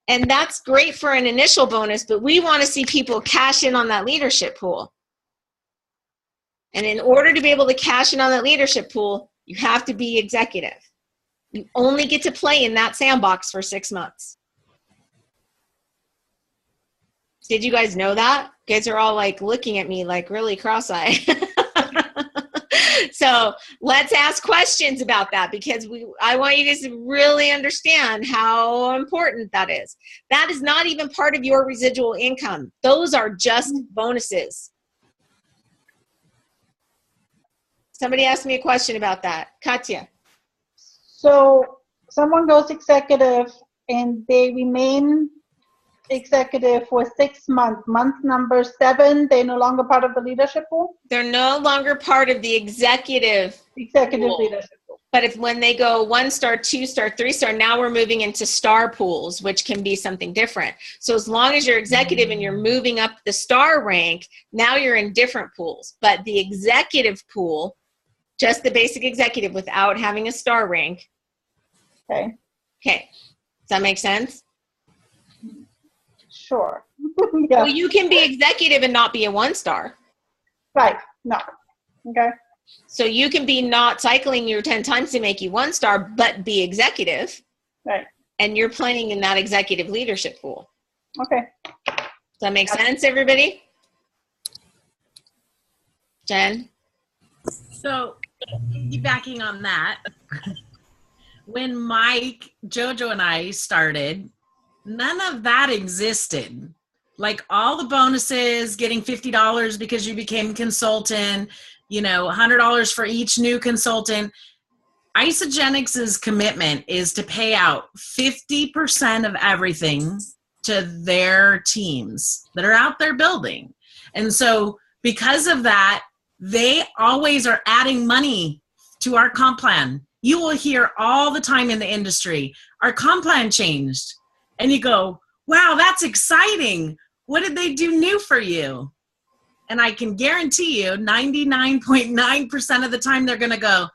[SPEAKER 1] And that's great for an initial bonus, but we want to see people cash in on that leadership pool. And in order to be able to cash in on that leadership pool, you have to be executive. You only get to play in that sandbox for 6 months. Did you guys know that? You guys are all like looking at me like really cross-eyed. So let's ask questions about that, because I want you guys to really understand how important that is. That is not even part of your residual income. Those are just bonuses. Somebody asked me a question about that. Katya.
[SPEAKER 10] So someone goes executive and they remain executive for 6 months. Month number 7, they're no longer part of the leadership pool?
[SPEAKER 1] They're no longer part of the executive pool.
[SPEAKER 10] Leadership pool.
[SPEAKER 1] But if when they go 1 star, 2 star, 3 star, now we're moving into star pools, which can be something different. So as long as you're executive and you're moving up the star rank, now you're in different pools. But the executive pool, just the basic executive without having a star rank.
[SPEAKER 10] Okay.
[SPEAKER 1] Okay. Does that make sense?
[SPEAKER 10] Sure. Yeah.
[SPEAKER 1] Well, you can be executive and not be a 1 star.
[SPEAKER 10] Right. No. Okay.
[SPEAKER 1] So you can be not cycling your 10 times to make you 1 star, but be executive.
[SPEAKER 10] Right.
[SPEAKER 1] And you're playing in that executive leadership pool.
[SPEAKER 10] Okay.
[SPEAKER 1] Does that make sense, everybody? Jen?
[SPEAKER 8] So, piggybacking on that, when Mike, Jojo, and I started, none of that existed. Like all the bonuses, getting $50 because you became consultant, $100 for each new consultant. Isagenix's commitment is to pay out 50% of everything to their teams that are out there building. And so because of that, they always are adding money to our comp plan. You will hear all the time in the industry, our comp plan changed. And you go, wow, that's exciting. What did they do new for you? And I can guarantee you 99.9% of the time they're going to go,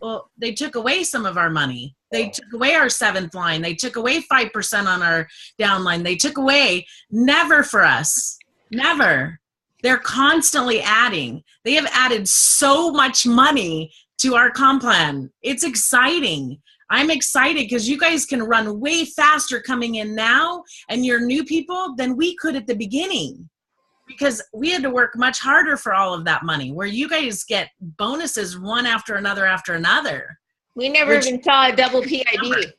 [SPEAKER 8] well, they took away some of our money. They took away our 7th line. They took away 5% on our downline. They took away. Never for us. Never. They're constantly adding. They have added so much money to our comp plan. It's exciting. I'm excited because you guys can run way faster coming in now and you're new people than we could at the beginning, because we had to work much harder for all of that money, where you guys get bonuses one after another after another.
[SPEAKER 1] We never even saw a double PIB.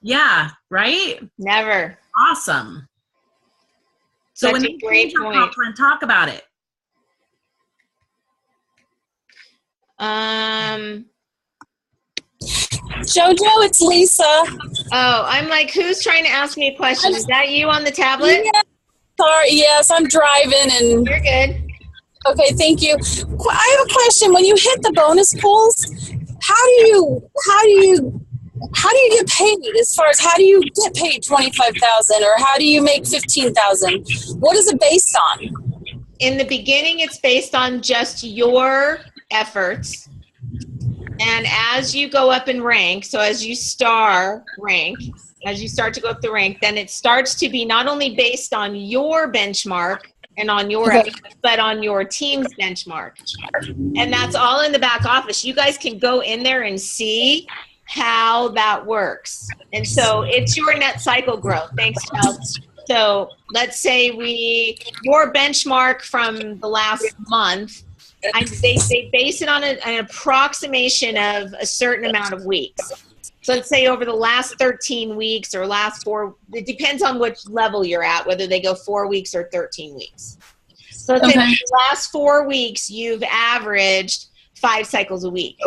[SPEAKER 8] Yeah, right?
[SPEAKER 1] Never.
[SPEAKER 8] Awesome. So when you change your comp plan, talk about it.
[SPEAKER 11] Jojo, it's Lisa.
[SPEAKER 1] Oh, I'm like, who's trying to ask me a question? Is that you on the tablet?
[SPEAKER 11] Yeah. Sorry, yes, I'm driving and.
[SPEAKER 1] You're good.
[SPEAKER 11] Okay, thank you. I have a question. When you hit the bonus pools, how do you get paid? As far as how do you get paid 25,000 or how do you make 15,000? What is it based on?
[SPEAKER 1] In the beginning, it's based on just your efforts. And as you go up in rank, so as you start to go up the rank, then it starts to be not only based on your benchmark and on your efforts, but on your team's benchmark. And that's all in the back office. You guys can go in there and see how works. And so it's your net cycle growth. Thanks, Chelsea. So let's say your benchmark from the last month, they base it on an approximation of a certain amount of weeks. So let's say over the last 13 weeks or last 4, it depends on which level you're at, whether they go 4 weeks or 13 weeks. So let's say for the last 4 weeks, you've averaged 5 cycles a week.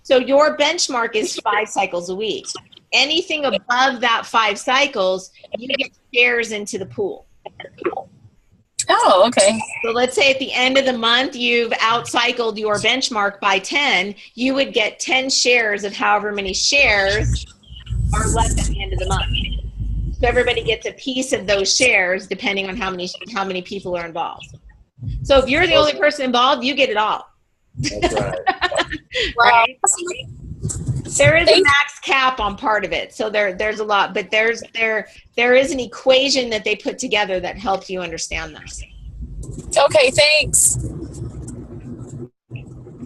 [SPEAKER 1] So your benchmark is 5 cycles a week. Anything above that 5 cycles, you get shares into the pool.
[SPEAKER 11] Oh, okay.
[SPEAKER 1] So let's say at the end of the month, you've outcycled your benchmark by 10, you would get 10 shares of however many shares are left at the end of the month. So everybody gets a piece of those shares depending on how many people are involved. So if you're the only person involved, you get it all.
[SPEAKER 5] That's right.
[SPEAKER 1] Right? There is a max cap on part of it, so there's a lot, but there is an equation that they put together that helps you understand this.
[SPEAKER 11] Okay, thanks.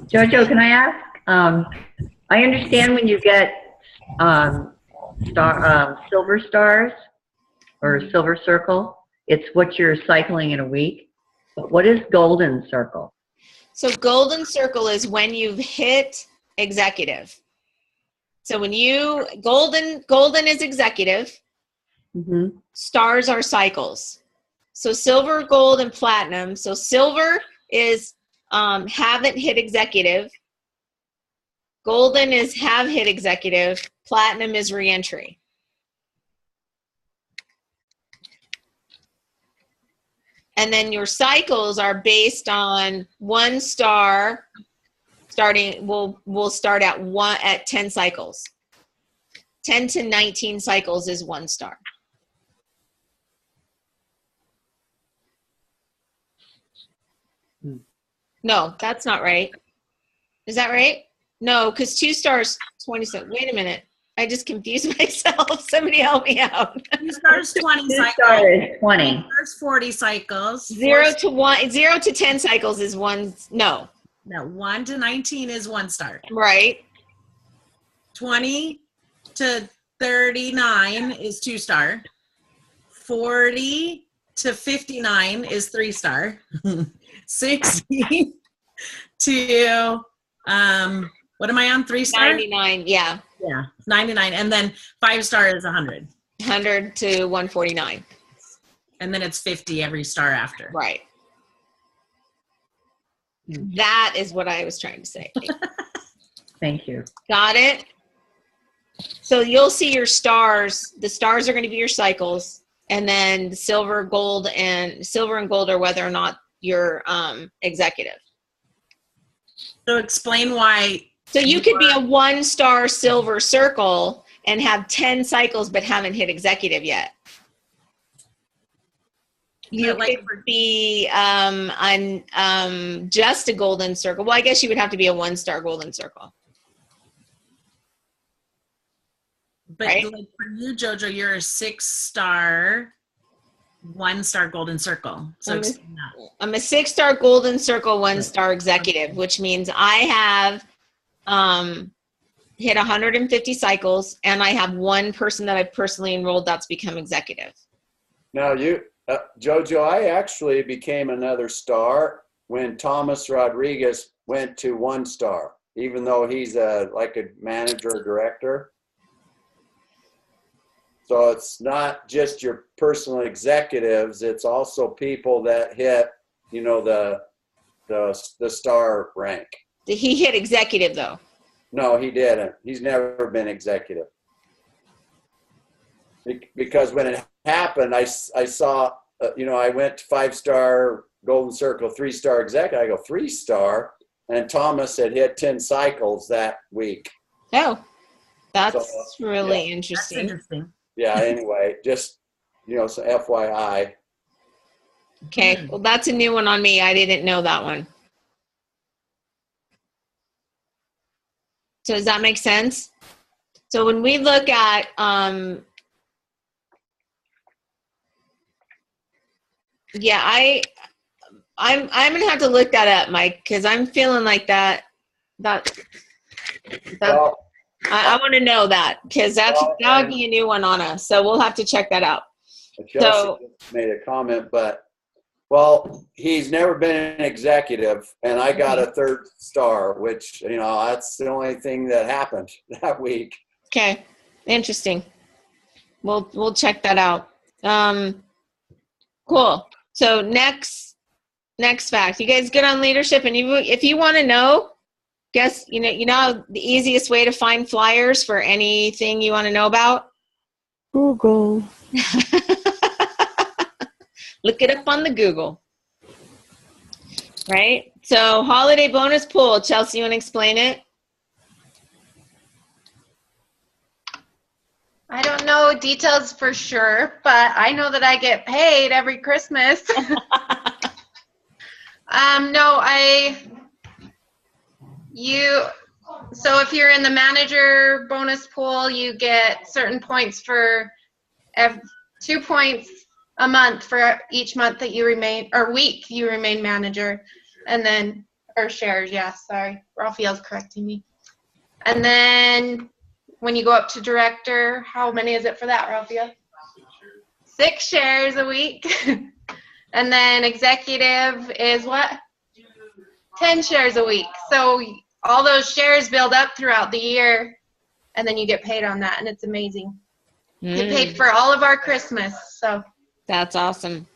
[SPEAKER 12] Jojo, can I ask? I understand when you get silver stars or silver circle, it's what you're cycling in a week. But what is golden circle?
[SPEAKER 1] So golden circle is when you've hit executive. So when golden is executive, stars are cycles. So silver, gold, and platinum. So silver is haven't hit executive. Golden is have hit executive. Platinum is reentry. And then your cycles are based on 1 star. We'll start at 10 cycles. 10 to 19 cycles is 1 star. No, that's not right. Is that right? No, because 2 stars, 27. Wait a minute. I just confused myself. Somebody help me out.
[SPEAKER 8] 2 stars, 20 cycles.
[SPEAKER 12] 2 stars is 20.
[SPEAKER 8] 2 stars, 40 cycles.
[SPEAKER 1] 0 to 10 cycles is 1. No.
[SPEAKER 8] No, 1 to 19 is 1 star.
[SPEAKER 1] Right.
[SPEAKER 8] 20 to 39 is 2 star. 40 to 59 is 3 star. 60 to what am I on? 3 star?
[SPEAKER 1] 99, yeah.
[SPEAKER 8] Yeah, 99. And then 5 star is 100.
[SPEAKER 1] 100 to 149.
[SPEAKER 8] And then it's 50 every star after.
[SPEAKER 1] Right. That is what I was trying to say.
[SPEAKER 12] Thank you.
[SPEAKER 1] Got it? So you'll see your stars. The stars are going to be your cycles. And then silver, gold, and gold are whether or not you're executive.
[SPEAKER 8] So explain why.
[SPEAKER 1] So you could be a 1 star silver circle and have 10 cycles but haven't hit executive yet. You could be just a golden circle. Well, I guess you would have to be a 1 star golden circle.
[SPEAKER 8] But
[SPEAKER 1] right?
[SPEAKER 8] like for you, Jojo, you're a 6 star, 1 star golden circle. So
[SPEAKER 1] I'm a 6 star golden circle, 1 star executive, which means I have hit 150 cycles and I have 1 person that I've personally enrolled that's become executive.
[SPEAKER 5] Now Jojo, I actually became another star when Thomas Rodriguez went to 1 star, even though he's like a manager or director. So it's not just your personal executives; it's also people that hit, the star rank.
[SPEAKER 1] Did he hit executive though?
[SPEAKER 5] No, he didn't. He's never been executive. Because when it happened, I saw, I went to 5 star golden circle, 3 star executive. I go 3 star. and Thomas had hit 10 cycles that week.
[SPEAKER 1] Oh, that's really
[SPEAKER 5] yeah.
[SPEAKER 1] interesting.
[SPEAKER 8] That's interesting.
[SPEAKER 5] Yeah, anyway, just, so FYI.
[SPEAKER 1] Okay, well, that's a new one on me. I didn't know that one. So does that make sense? So when we look at, yeah, I'm gonna have to look that up, Mike, because I'm feeling like that
[SPEAKER 5] Well,
[SPEAKER 1] I want to know that, because that would be a new one on us. So we'll have to check that out.
[SPEAKER 5] Chelsea just made a comment, but he's never been an executive, and I got a 3rd star, which that's the only thing that happened that week.
[SPEAKER 1] Okay, interesting. We'll check that out. Cool. So next fact. You guys good on leadership? And if you want to know, guess you know the easiest way to find flyers for anything you want to know about?
[SPEAKER 13] Google.
[SPEAKER 1] Look it up on the Google. Right? So holiday bonus pool. Chelsea, you want to explain it?
[SPEAKER 9] I don't know details for sure, but I know that I get paid every Christmas. So if you're in the manager bonus pool, you get certain points for 2 points a month for each month that you remain, or week you remain manager, and then, or shares, sorry, Raphael's correcting me. And then when you go up to director, how many is it for that, Raphael? 6 shares a week. And then executive is what? 10 shares a week. So all those shares build up throughout the year, and then you get paid on that, and it's amazing. Get paid for all of our Christmas. So
[SPEAKER 1] that's awesome.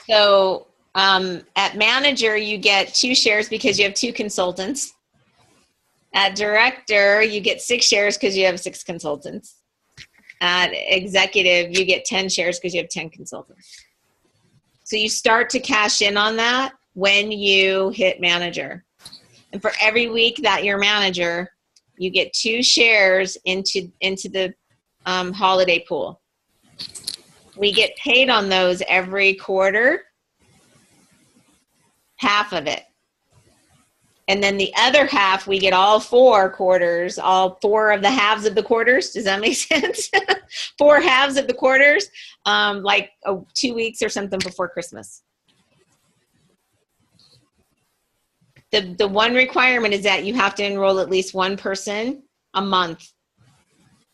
[SPEAKER 1] So at manager, you get 2 shares because you have 2 consultants. At director, you get 6 shares because you have 6 consultants. At executive, you get 10 shares because you have 10 consultants. So you start to cash in on that when you hit manager. And for every week that you're manager, you get 2 shares into the holiday pool. We get paid on those every quarter, half of it. And then the other half, we get all 4 quarters, all 4 of the halves of the quarters. Does that make sense? 4 halves of the quarters, 2 weeks or something before Christmas. The one requirement is that you have to enroll at least 1 person a month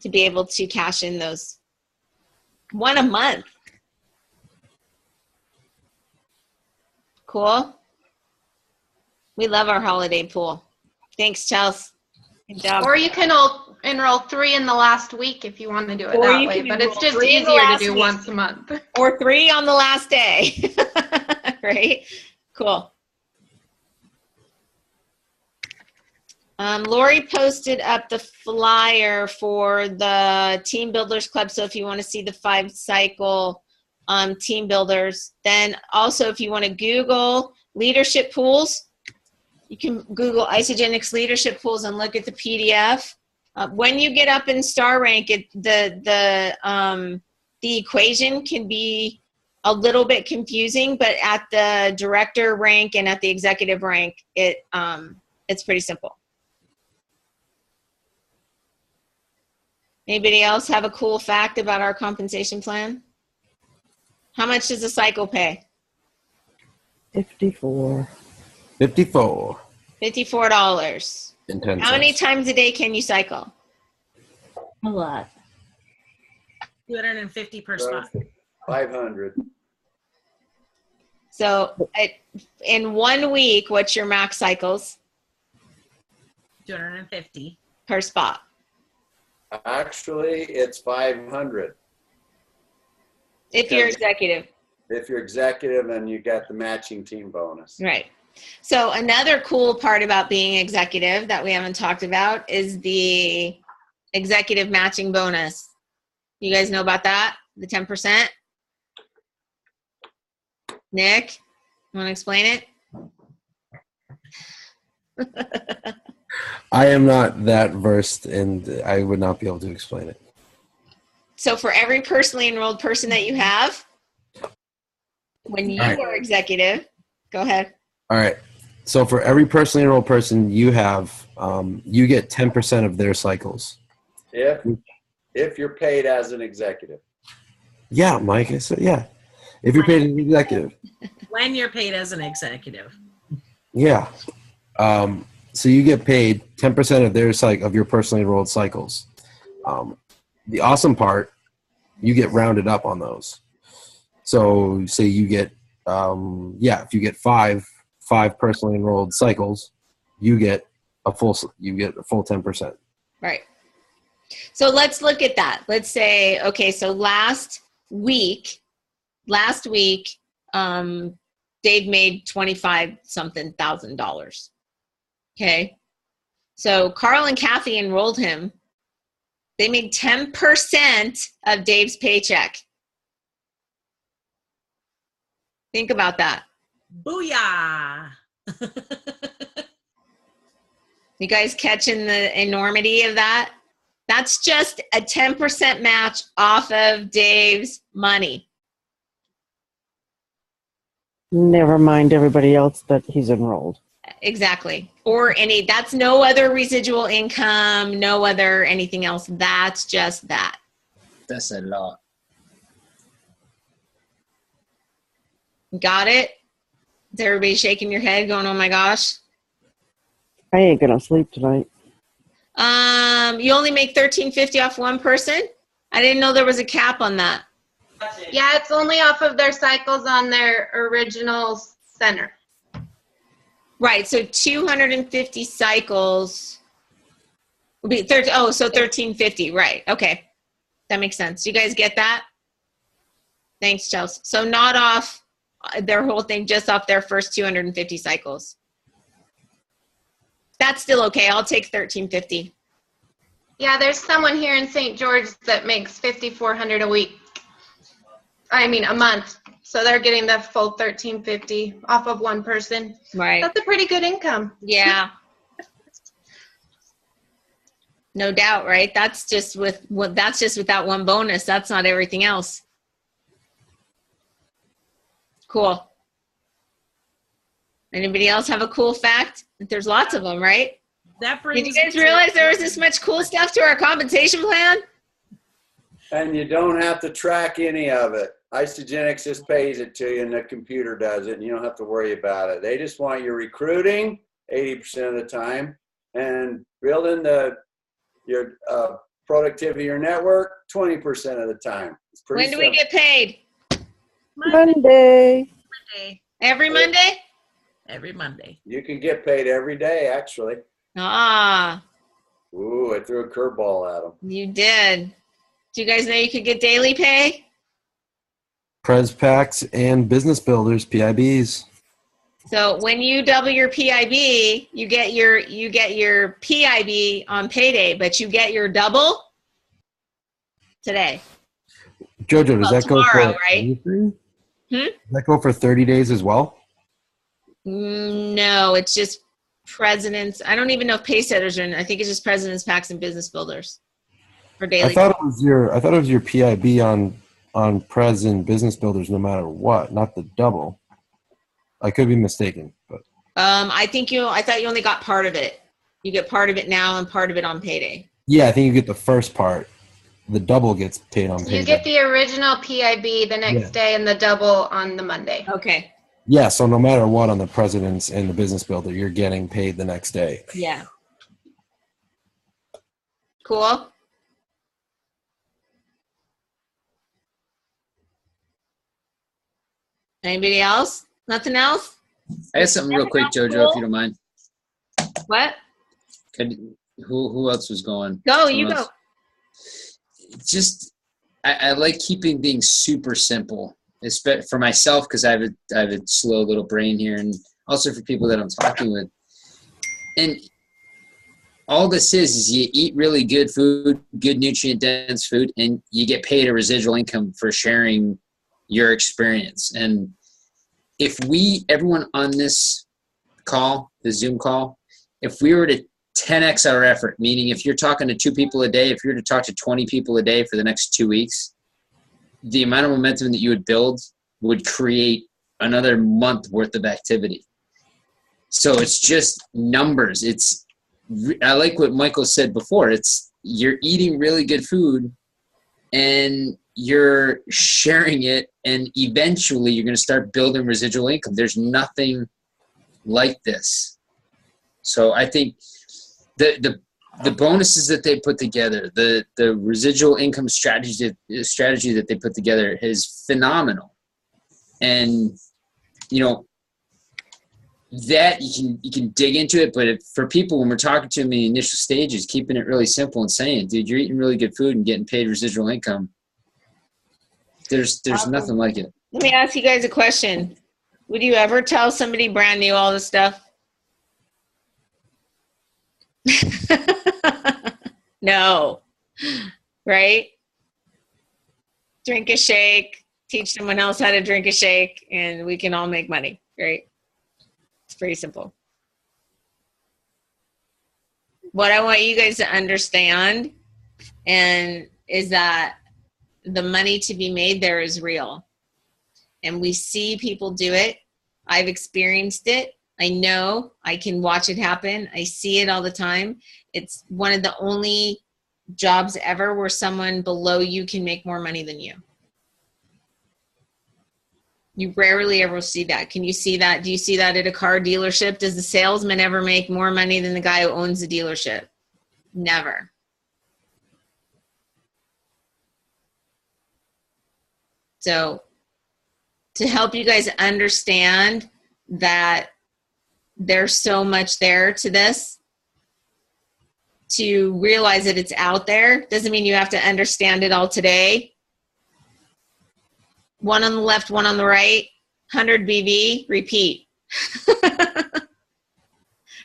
[SPEAKER 1] to be able to cash in those. 1 a month. Cool. We love our holiday pool. Thanks, Chelsea. Good job.
[SPEAKER 9] Or you can enroll 3 in the last week if you want to do it that way, but it's just easier to do once a month.
[SPEAKER 1] Or 3 on the last day. Right? Cool. Lori posted up the flyer for the Team Builders Club. So if you want to see the 5 cycle team builders, then also if you want to Google leadership pools, you can Google Isagenix leadership pools and look at the PDF. When you get up in star rank, the equation can be a little bit confusing, but at the director rank and at the executive rank, it's pretty simple. Anybody else have a cool fact about our compensation plan? How much does a cycle pay?
[SPEAKER 13] 54.
[SPEAKER 7] $54.
[SPEAKER 1] $54.
[SPEAKER 7] And 10
[SPEAKER 1] How many
[SPEAKER 7] cents.
[SPEAKER 1] times a day can you cycle?
[SPEAKER 13] A lot.
[SPEAKER 8] 250 per spot.
[SPEAKER 5] 500.
[SPEAKER 1] So in 1 week, what's your max cycles?
[SPEAKER 8] 250
[SPEAKER 1] per spot.
[SPEAKER 5] Actually, it's 500.
[SPEAKER 1] If you're executive.
[SPEAKER 5] If you're executive and you got the matching team bonus.
[SPEAKER 1] Right. So another cool part about being executive that we haven't talked about is the executive matching bonus. You guys know about that? The 10%? Nick, you want to explain it?
[SPEAKER 7] I am not that versed, and I would not be able to explain it.
[SPEAKER 1] So for every personally enrolled person that you have, when you
[SPEAKER 7] All right.
[SPEAKER 1] are executive, go ahead.
[SPEAKER 7] All right. So for every personally enrolled person you have, you get 10% of their cycles.
[SPEAKER 5] If you're paid as an executive.
[SPEAKER 7] Yeah, Mike. I said, yeah. If you're paid as an executive.
[SPEAKER 8] When you're paid as an executive.
[SPEAKER 7] Yeah. So you get paid 10% of their of your personally enrolled cycles. The awesome part, you get rounded up on those. So say you get, if you get five personally enrolled cycles, you get a full 10%.
[SPEAKER 1] Right. So let's look at that. Let's say, okay, so last week, Dave made $25-something thousand. Okay. So Carl and Kathy enrolled him. They made 10% of Dave's paycheck. Think about that.
[SPEAKER 8] Booyah.
[SPEAKER 1] You guys catching the enormity of that? That's just a 10% match off of Dave's money.
[SPEAKER 13] Never mind everybody else that he's enrolled.
[SPEAKER 1] Exactly. Or that's no other residual income, no other anything else. That's just that.
[SPEAKER 2] That's a lot.
[SPEAKER 1] Got it? Is everybody shaking your head going, oh my gosh?
[SPEAKER 13] I ain't gonna sleep tonight.
[SPEAKER 1] You only make $13.50 off one person? I didn't know there was a cap on that.
[SPEAKER 9] Yeah, it's only off of their cycles on their original center.
[SPEAKER 1] Right, so 250 cycles would be so $13.50, right? Okay, that makes sense. You guys get that? Thanks, Chelsea. So not off their whole thing, just off their first 250 cycles. That's still okay. I'll take $13.50.
[SPEAKER 9] Yeah, there's someone here in St. George that makes $5,400 a week. I mean, a month. So they're getting the full $13.50 off of one person.
[SPEAKER 1] Right.
[SPEAKER 9] That's a pretty good income.
[SPEAKER 1] Yeah. No doubt, right? That's just with that one bonus. That's not everything else. Cool. Anybody else have a cool fact? There's lots of them, right?
[SPEAKER 8] That brings.
[SPEAKER 1] Did you guys realize there was this much cool stuff to our compensation plan?
[SPEAKER 5] And you don't have to track any of it. Isagenix just pays it to you and the computer does it and you don't have to worry about it. They just want your recruiting 80% of the time and building your productivity of your network 20% of the time. It's pretty
[SPEAKER 1] When do
[SPEAKER 5] simple.
[SPEAKER 1] we get paid?
[SPEAKER 13] Monday.
[SPEAKER 1] Every Monday?
[SPEAKER 8] Every Monday.
[SPEAKER 5] You can get paid every day, actually.
[SPEAKER 1] Ah.
[SPEAKER 5] Ooh, I threw a curveball at them.
[SPEAKER 1] You did. Do you guys know you could get daily pay?
[SPEAKER 7] Pres Packs and Business Builders, PIBs.
[SPEAKER 1] So when you double your PIB, you get your PIB on payday, but you get your double today.
[SPEAKER 7] Jojo, does that go
[SPEAKER 1] tomorrow,
[SPEAKER 7] for
[SPEAKER 1] right?
[SPEAKER 7] anything?
[SPEAKER 1] Hmm?
[SPEAKER 7] Does that go for 30 days as well?
[SPEAKER 1] No, it's just presidents. I don't even know if Paysetters are in. I think it's just Presidents Packs and Business Builders for daily.
[SPEAKER 7] I thought it was your PIB on Pres and Business Builders no matter what, not the double. I could be mistaken, but
[SPEAKER 1] I thought you only got part of it. You get part of it now and part of it on payday.
[SPEAKER 7] yeah, I think you get the first part. The double gets paid on payday.
[SPEAKER 9] You get the original PIB the next
[SPEAKER 7] Yeah.
[SPEAKER 9] day and the double on the Monday.
[SPEAKER 1] Okay.
[SPEAKER 7] Yeah, so no matter what on the Presidents and the Business Builder, you're getting paid the next day.
[SPEAKER 1] Yeah. Cool. Anybody else? Nothing else?
[SPEAKER 2] I got something real quick, Jojo, if you don't mind.
[SPEAKER 1] What?
[SPEAKER 2] Who else was going?
[SPEAKER 1] Go, you go.
[SPEAKER 2] Just, I like keeping things super simple, especially for myself because I have a slow little brain here, and also for people that I'm talking with. And all this is you eat really good food, good nutrient dense food, and you get paid a residual income for sharing your experience. And if everyone on this call, the Zoom call, if we were to 10x our effort, meaning if you're talking to 2 people a day, if you're to talk to 20 people a day for the next 2 weeks, the amount of momentum that you would build would create another month worth of activity. So it's just numbers. I like what Michael said before. You're eating really good food and you're sharing it, and eventually you're going to start building residual income. There's nothing like this. So I think the bonuses that they put together, the residual income strategy that they put together is phenomenal. And that you can dig into it, but for people, when we're talking to them in the initial stages, keeping it really simple and saying, dude, you're eating really good food and getting paid residual income, there's nothing like it.
[SPEAKER 1] Let me ask you guys a question. Would you ever tell somebody brand new all this stuff? No. Right? Drink a shake, teach someone else how to drink a shake, and we can all make money, right? It's pretty simple. What I want you guys to understand is that the money to be made there is real. And we see people do it. I've experienced it. I know. I can watch it happen. I see it all the time. It's one of the only jobs ever where someone below you can make more money than you. You rarely ever see that. Can you see that? Do you see that at a car dealership? Does the salesman ever make more money than the guy who owns the dealership? Never. So to help you guys understand that there's so much there to this, to realize that it's out there, doesn't mean you have to understand it all today. One on the left, one on the right, 100 BV, repeat.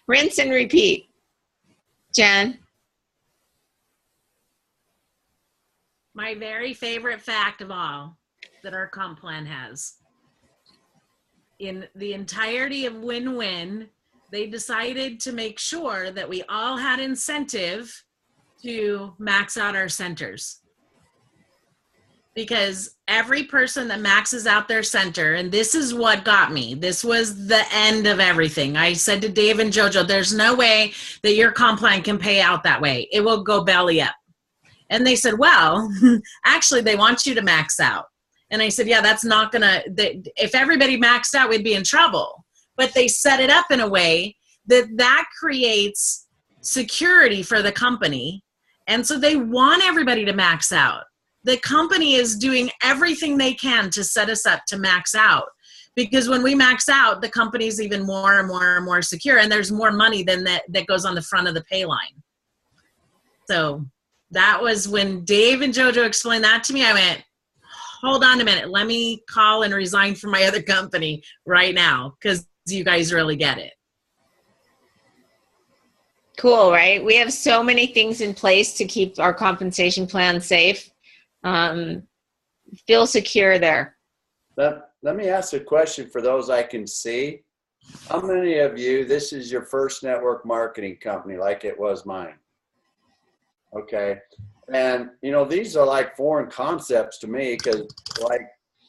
[SPEAKER 1] Rinse and repeat. Jen?
[SPEAKER 8] My very favorite fact of all that our comp plan has. In the entirety of Win-Win, they decided to make sure that we all had incentive to max out our centers. Because every person that maxes out their center, and this is what got me, this was the end of everything. I said to Dave and JoJo, there's no way that your comp plan can pay out that way. It will go belly up. And they said, well, actually, they want you to max out. And I said, yeah, that's not going to, if everybody maxed out, we'd be in trouble. But they set it up in a way that creates security for the company. And so they want everybody to max out. The company is doing everything they can to set us up to max out. Because when we max out, the company is even more and more and more secure. And there's more money than that goes on the front of the pay line. So that was when Dave and JoJo explained that to me. I went, hold on a minute. Let me call and resign from my other company right now because you guys really get it.
[SPEAKER 1] Cool, right? We have so many things in place to keep our compensation plan safe. Feel secure there.
[SPEAKER 5] Let me ask a question for those I can see. How many of you, this is your first network marketing company like it was mine? Okay. And, these are like foreign concepts to me because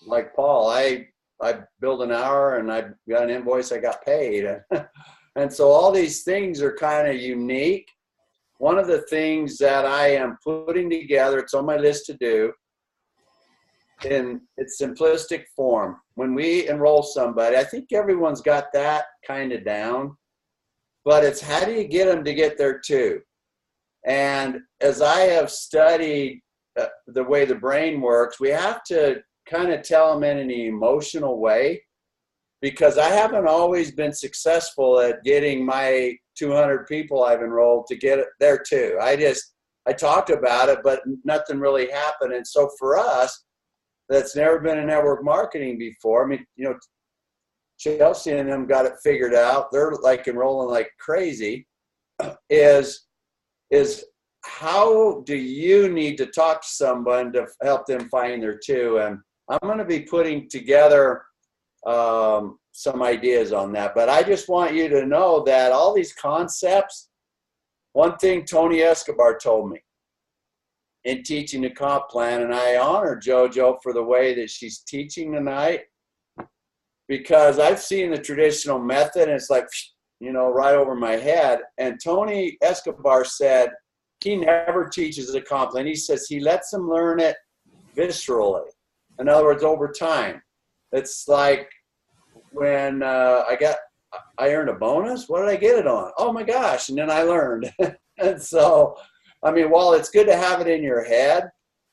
[SPEAKER 5] like Paul, I billed an hour and I got an invoice, I got paid. And so all these things are kind of unique. One of the things that I am putting together, it's on my list to do, in its simplistic form. When we enroll somebody, I think everyone's got that kind of down, but it's how do you get them to get there too? And as I have studied the way the brain works, we have to kind of tell them in an emotional way, because I haven't always been successful at getting my 200 people I've enrolled to get it there too. I talked about it, but nothing really happened. And so for us, that's never been in network marketing before. I mean, Chelsea and them got it figured out. They're like enrolling like crazy. Is how do you need to talk to someone to help them find their two? And I'm going to be putting together some ideas on that. But I just want you to know that all these concepts, one thing Tony Escobar told me in teaching the comp plan, and I honor JoJo for the way that she's teaching tonight, because I've seen the traditional method and it's like, you know, right over my head. And Tony Escobar said he never teaches a comp plan. He says he lets them learn it viscerally. In other words, over time. It's like when I earned a bonus. What did I get it on? Oh my gosh. And then I learned. And so, I mean, while it's good to have it in your head,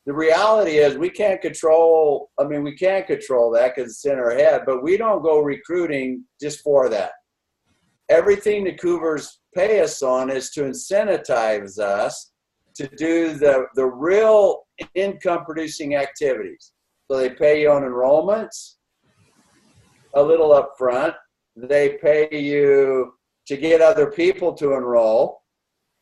[SPEAKER 5] the reality is we can't control that because it's in our head, but we don't go recruiting just for that. Everything the Cougars pay us on is to incentivize us to do the real income producing activities. So they pay you on enrollments, a little up front. They pay you to get other people to enroll,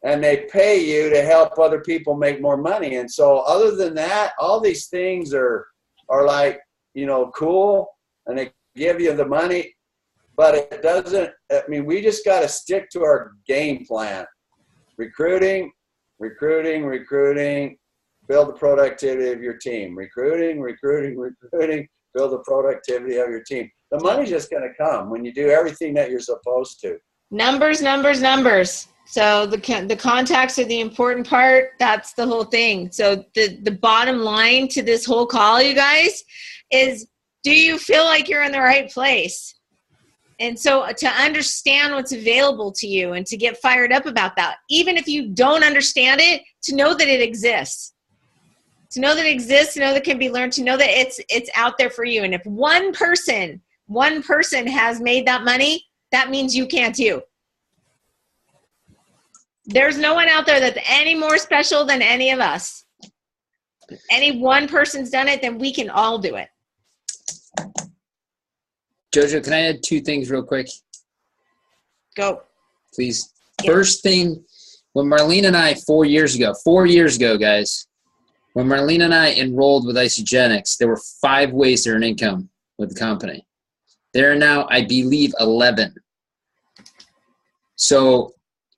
[SPEAKER 5] and they pay you to help other people make more money. And so other than that, all these things are like, you know, cool, and they give you the money, but it doesn't, I mean, we just got to stick to our game plan. Recruiting, build the productivity of your team. Recruiting, build the productivity of your team. The money's just going to come when you do everything that you're supposed to.
[SPEAKER 1] Numbers. So the contacts are the important part. That's the whole thing. So the bottom line to this whole call, you guys, is do you feel like you're in the right place? And so to understand what's available to you and to get fired up about that, even if you don't understand it, to know that it exists. To know that it exists, to know that it can be learned, to know that it's out there for you. And if one person has made that money, that means you can too. There's no one out there that's any more special than any of us. If any one person's done it, then we can all do it.
[SPEAKER 2] JoJo, can I add two things real quick?
[SPEAKER 1] Go.
[SPEAKER 2] Please. Yeah. First thing, when Marlene and I 4 years ago, guys, when Marlene and I enrolled with Isagenix, there were 5 ways to earn income with the company. There are now, I believe, 11. So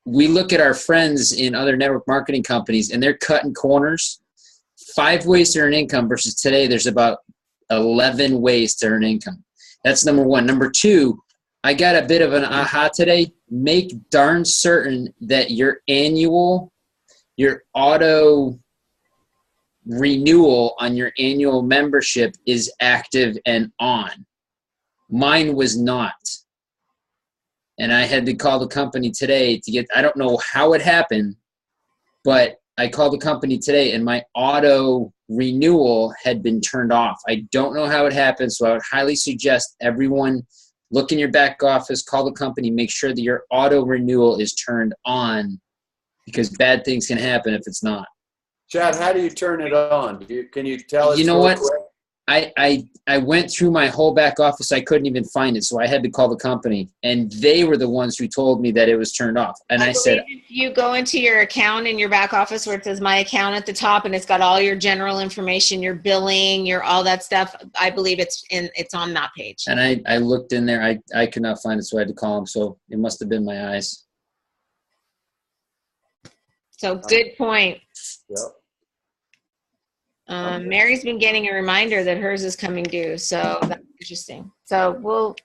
[SPEAKER 2] we look at our friends in other network marketing companies, and they're cutting corners. 5 ways to earn income versus today, there's about 11 ways to earn income. That's number one. Number two, I got a bit of an aha today. Make darn certain that your auto renewal on your annual membership is active and on. Mine was not. And I had to call the company today to get, I don't know how it happened, but I called the company today and my auto renewal had been turned off. I don't know how it happened, so I would highly suggest everyone look in your back office, call the company, make sure that your auto renewal is turned on, because bad things can happen if it's not.
[SPEAKER 5] Chad, how do you turn it on? Can you tell us?
[SPEAKER 2] You know what? I went through my whole back office. I couldn't even find it, so I had to call the company, and they were the ones who told me that it was turned off. And I said,
[SPEAKER 1] if you go into your account in your back office where it says My Account at the top, and it's got all your general information, your billing, your all that stuff, I believe it's on that page. And
[SPEAKER 2] I looked in there. I could not find it, so I had to call them. So it must have been my eyes.
[SPEAKER 1] So good point.
[SPEAKER 5] Yep.
[SPEAKER 1] Mary's been getting a reminder that hers is coming due, so that's interesting. So we'll.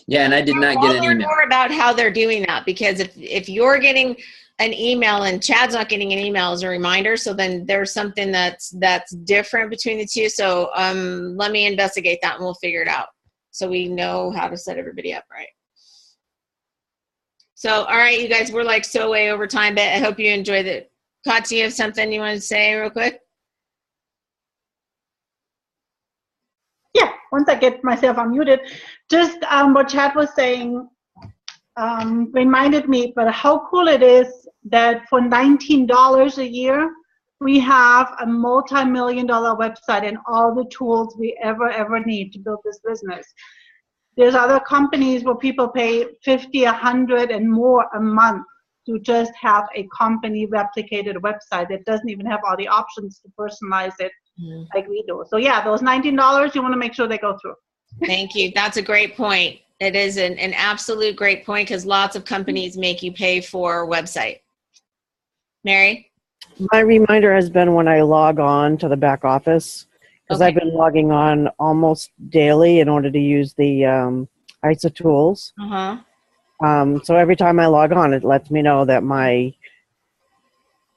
[SPEAKER 2] Yeah, and I did not get an email.
[SPEAKER 1] More about how they're doing that, because if you're getting an email and Chad's not getting an email as a reminder, so then there's something that's different between the two. So let me investigate that and we'll figure it out so we know how to set everybody up right. So all right, you guys, we're like so way over time, but I hope you enjoyed it. Katya, you have something you want to say real quick?
[SPEAKER 10] Yeah, once I get myself unmuted, just what Chad was saying reminded me, but how cool it is that for $19 a year, we have a multi-million-dollar website and all the tools we ever need to build this business. There's other companies where people pay $50, $100 and more a month to just have a company replicated website that doesn't even have all the options to personalize it like we do. So yeah, those $19, you want to make sure they go through.
[SPEAKER 1] Thank you. That's a great point. It is an absolute great point because lots of companies make you pay for a website. Mary?
[SPEAKER 13] My reminder has been when I log on to the back office, because
[SPEAKER 1] Okay.
[SPEAKER 13] I've been logging on almost daily in order to use the ISA tools. So every time I log on, it lets me know that my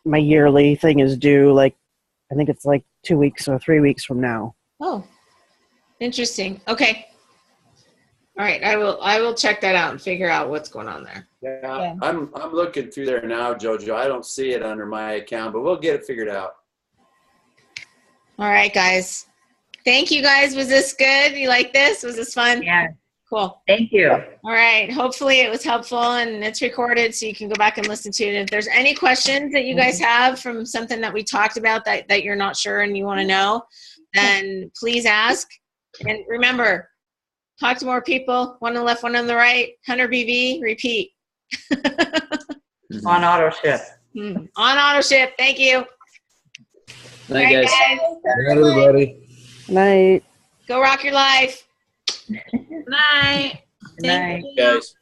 [SPEAKER 13] yearly thing is due, like, I think it's like 2 weeks or 3 weeks from now.
[SPEAKER 1] Oh, interesting. Okay. All right. I will check that out and figure out what's going on there.
[SPEAKER 5] Yeah, I'm looking through there now, Jojo. I don't see it under my account, but we'll get it figured out.
[SPEAKER 1] All right, guys. Thank you, guys. Was this good? You like this? Was this fun?
[SPEAKER 12] Yeah.
[SPEAKER 1] Cool.
[SPEAKER 12] Thank you.
[SPEAKER 1] All right. Hopefully it was helpful and it's recorded so you can go back and listen to it. If there's any questions that you guys have from something that we talked about that you're not sure and you want to know, then please ask. And remember, talk to more people. One on the left, one on the right. Hunter BV, repeat.
[SPEAKER 12] On auto ship.
[SPEAKER 1] On auto ship. Thank you.
[SPEAKER 2] Night, guys.
[SPEAKER 7] Good night, everybody.
[SPEAKER 13] Night.
[SPEAKER 1] Go rock your life.
[SPEAKER 8] Night.
[SPEAKER 12] Good night.
[SPEAKER 6] Guys.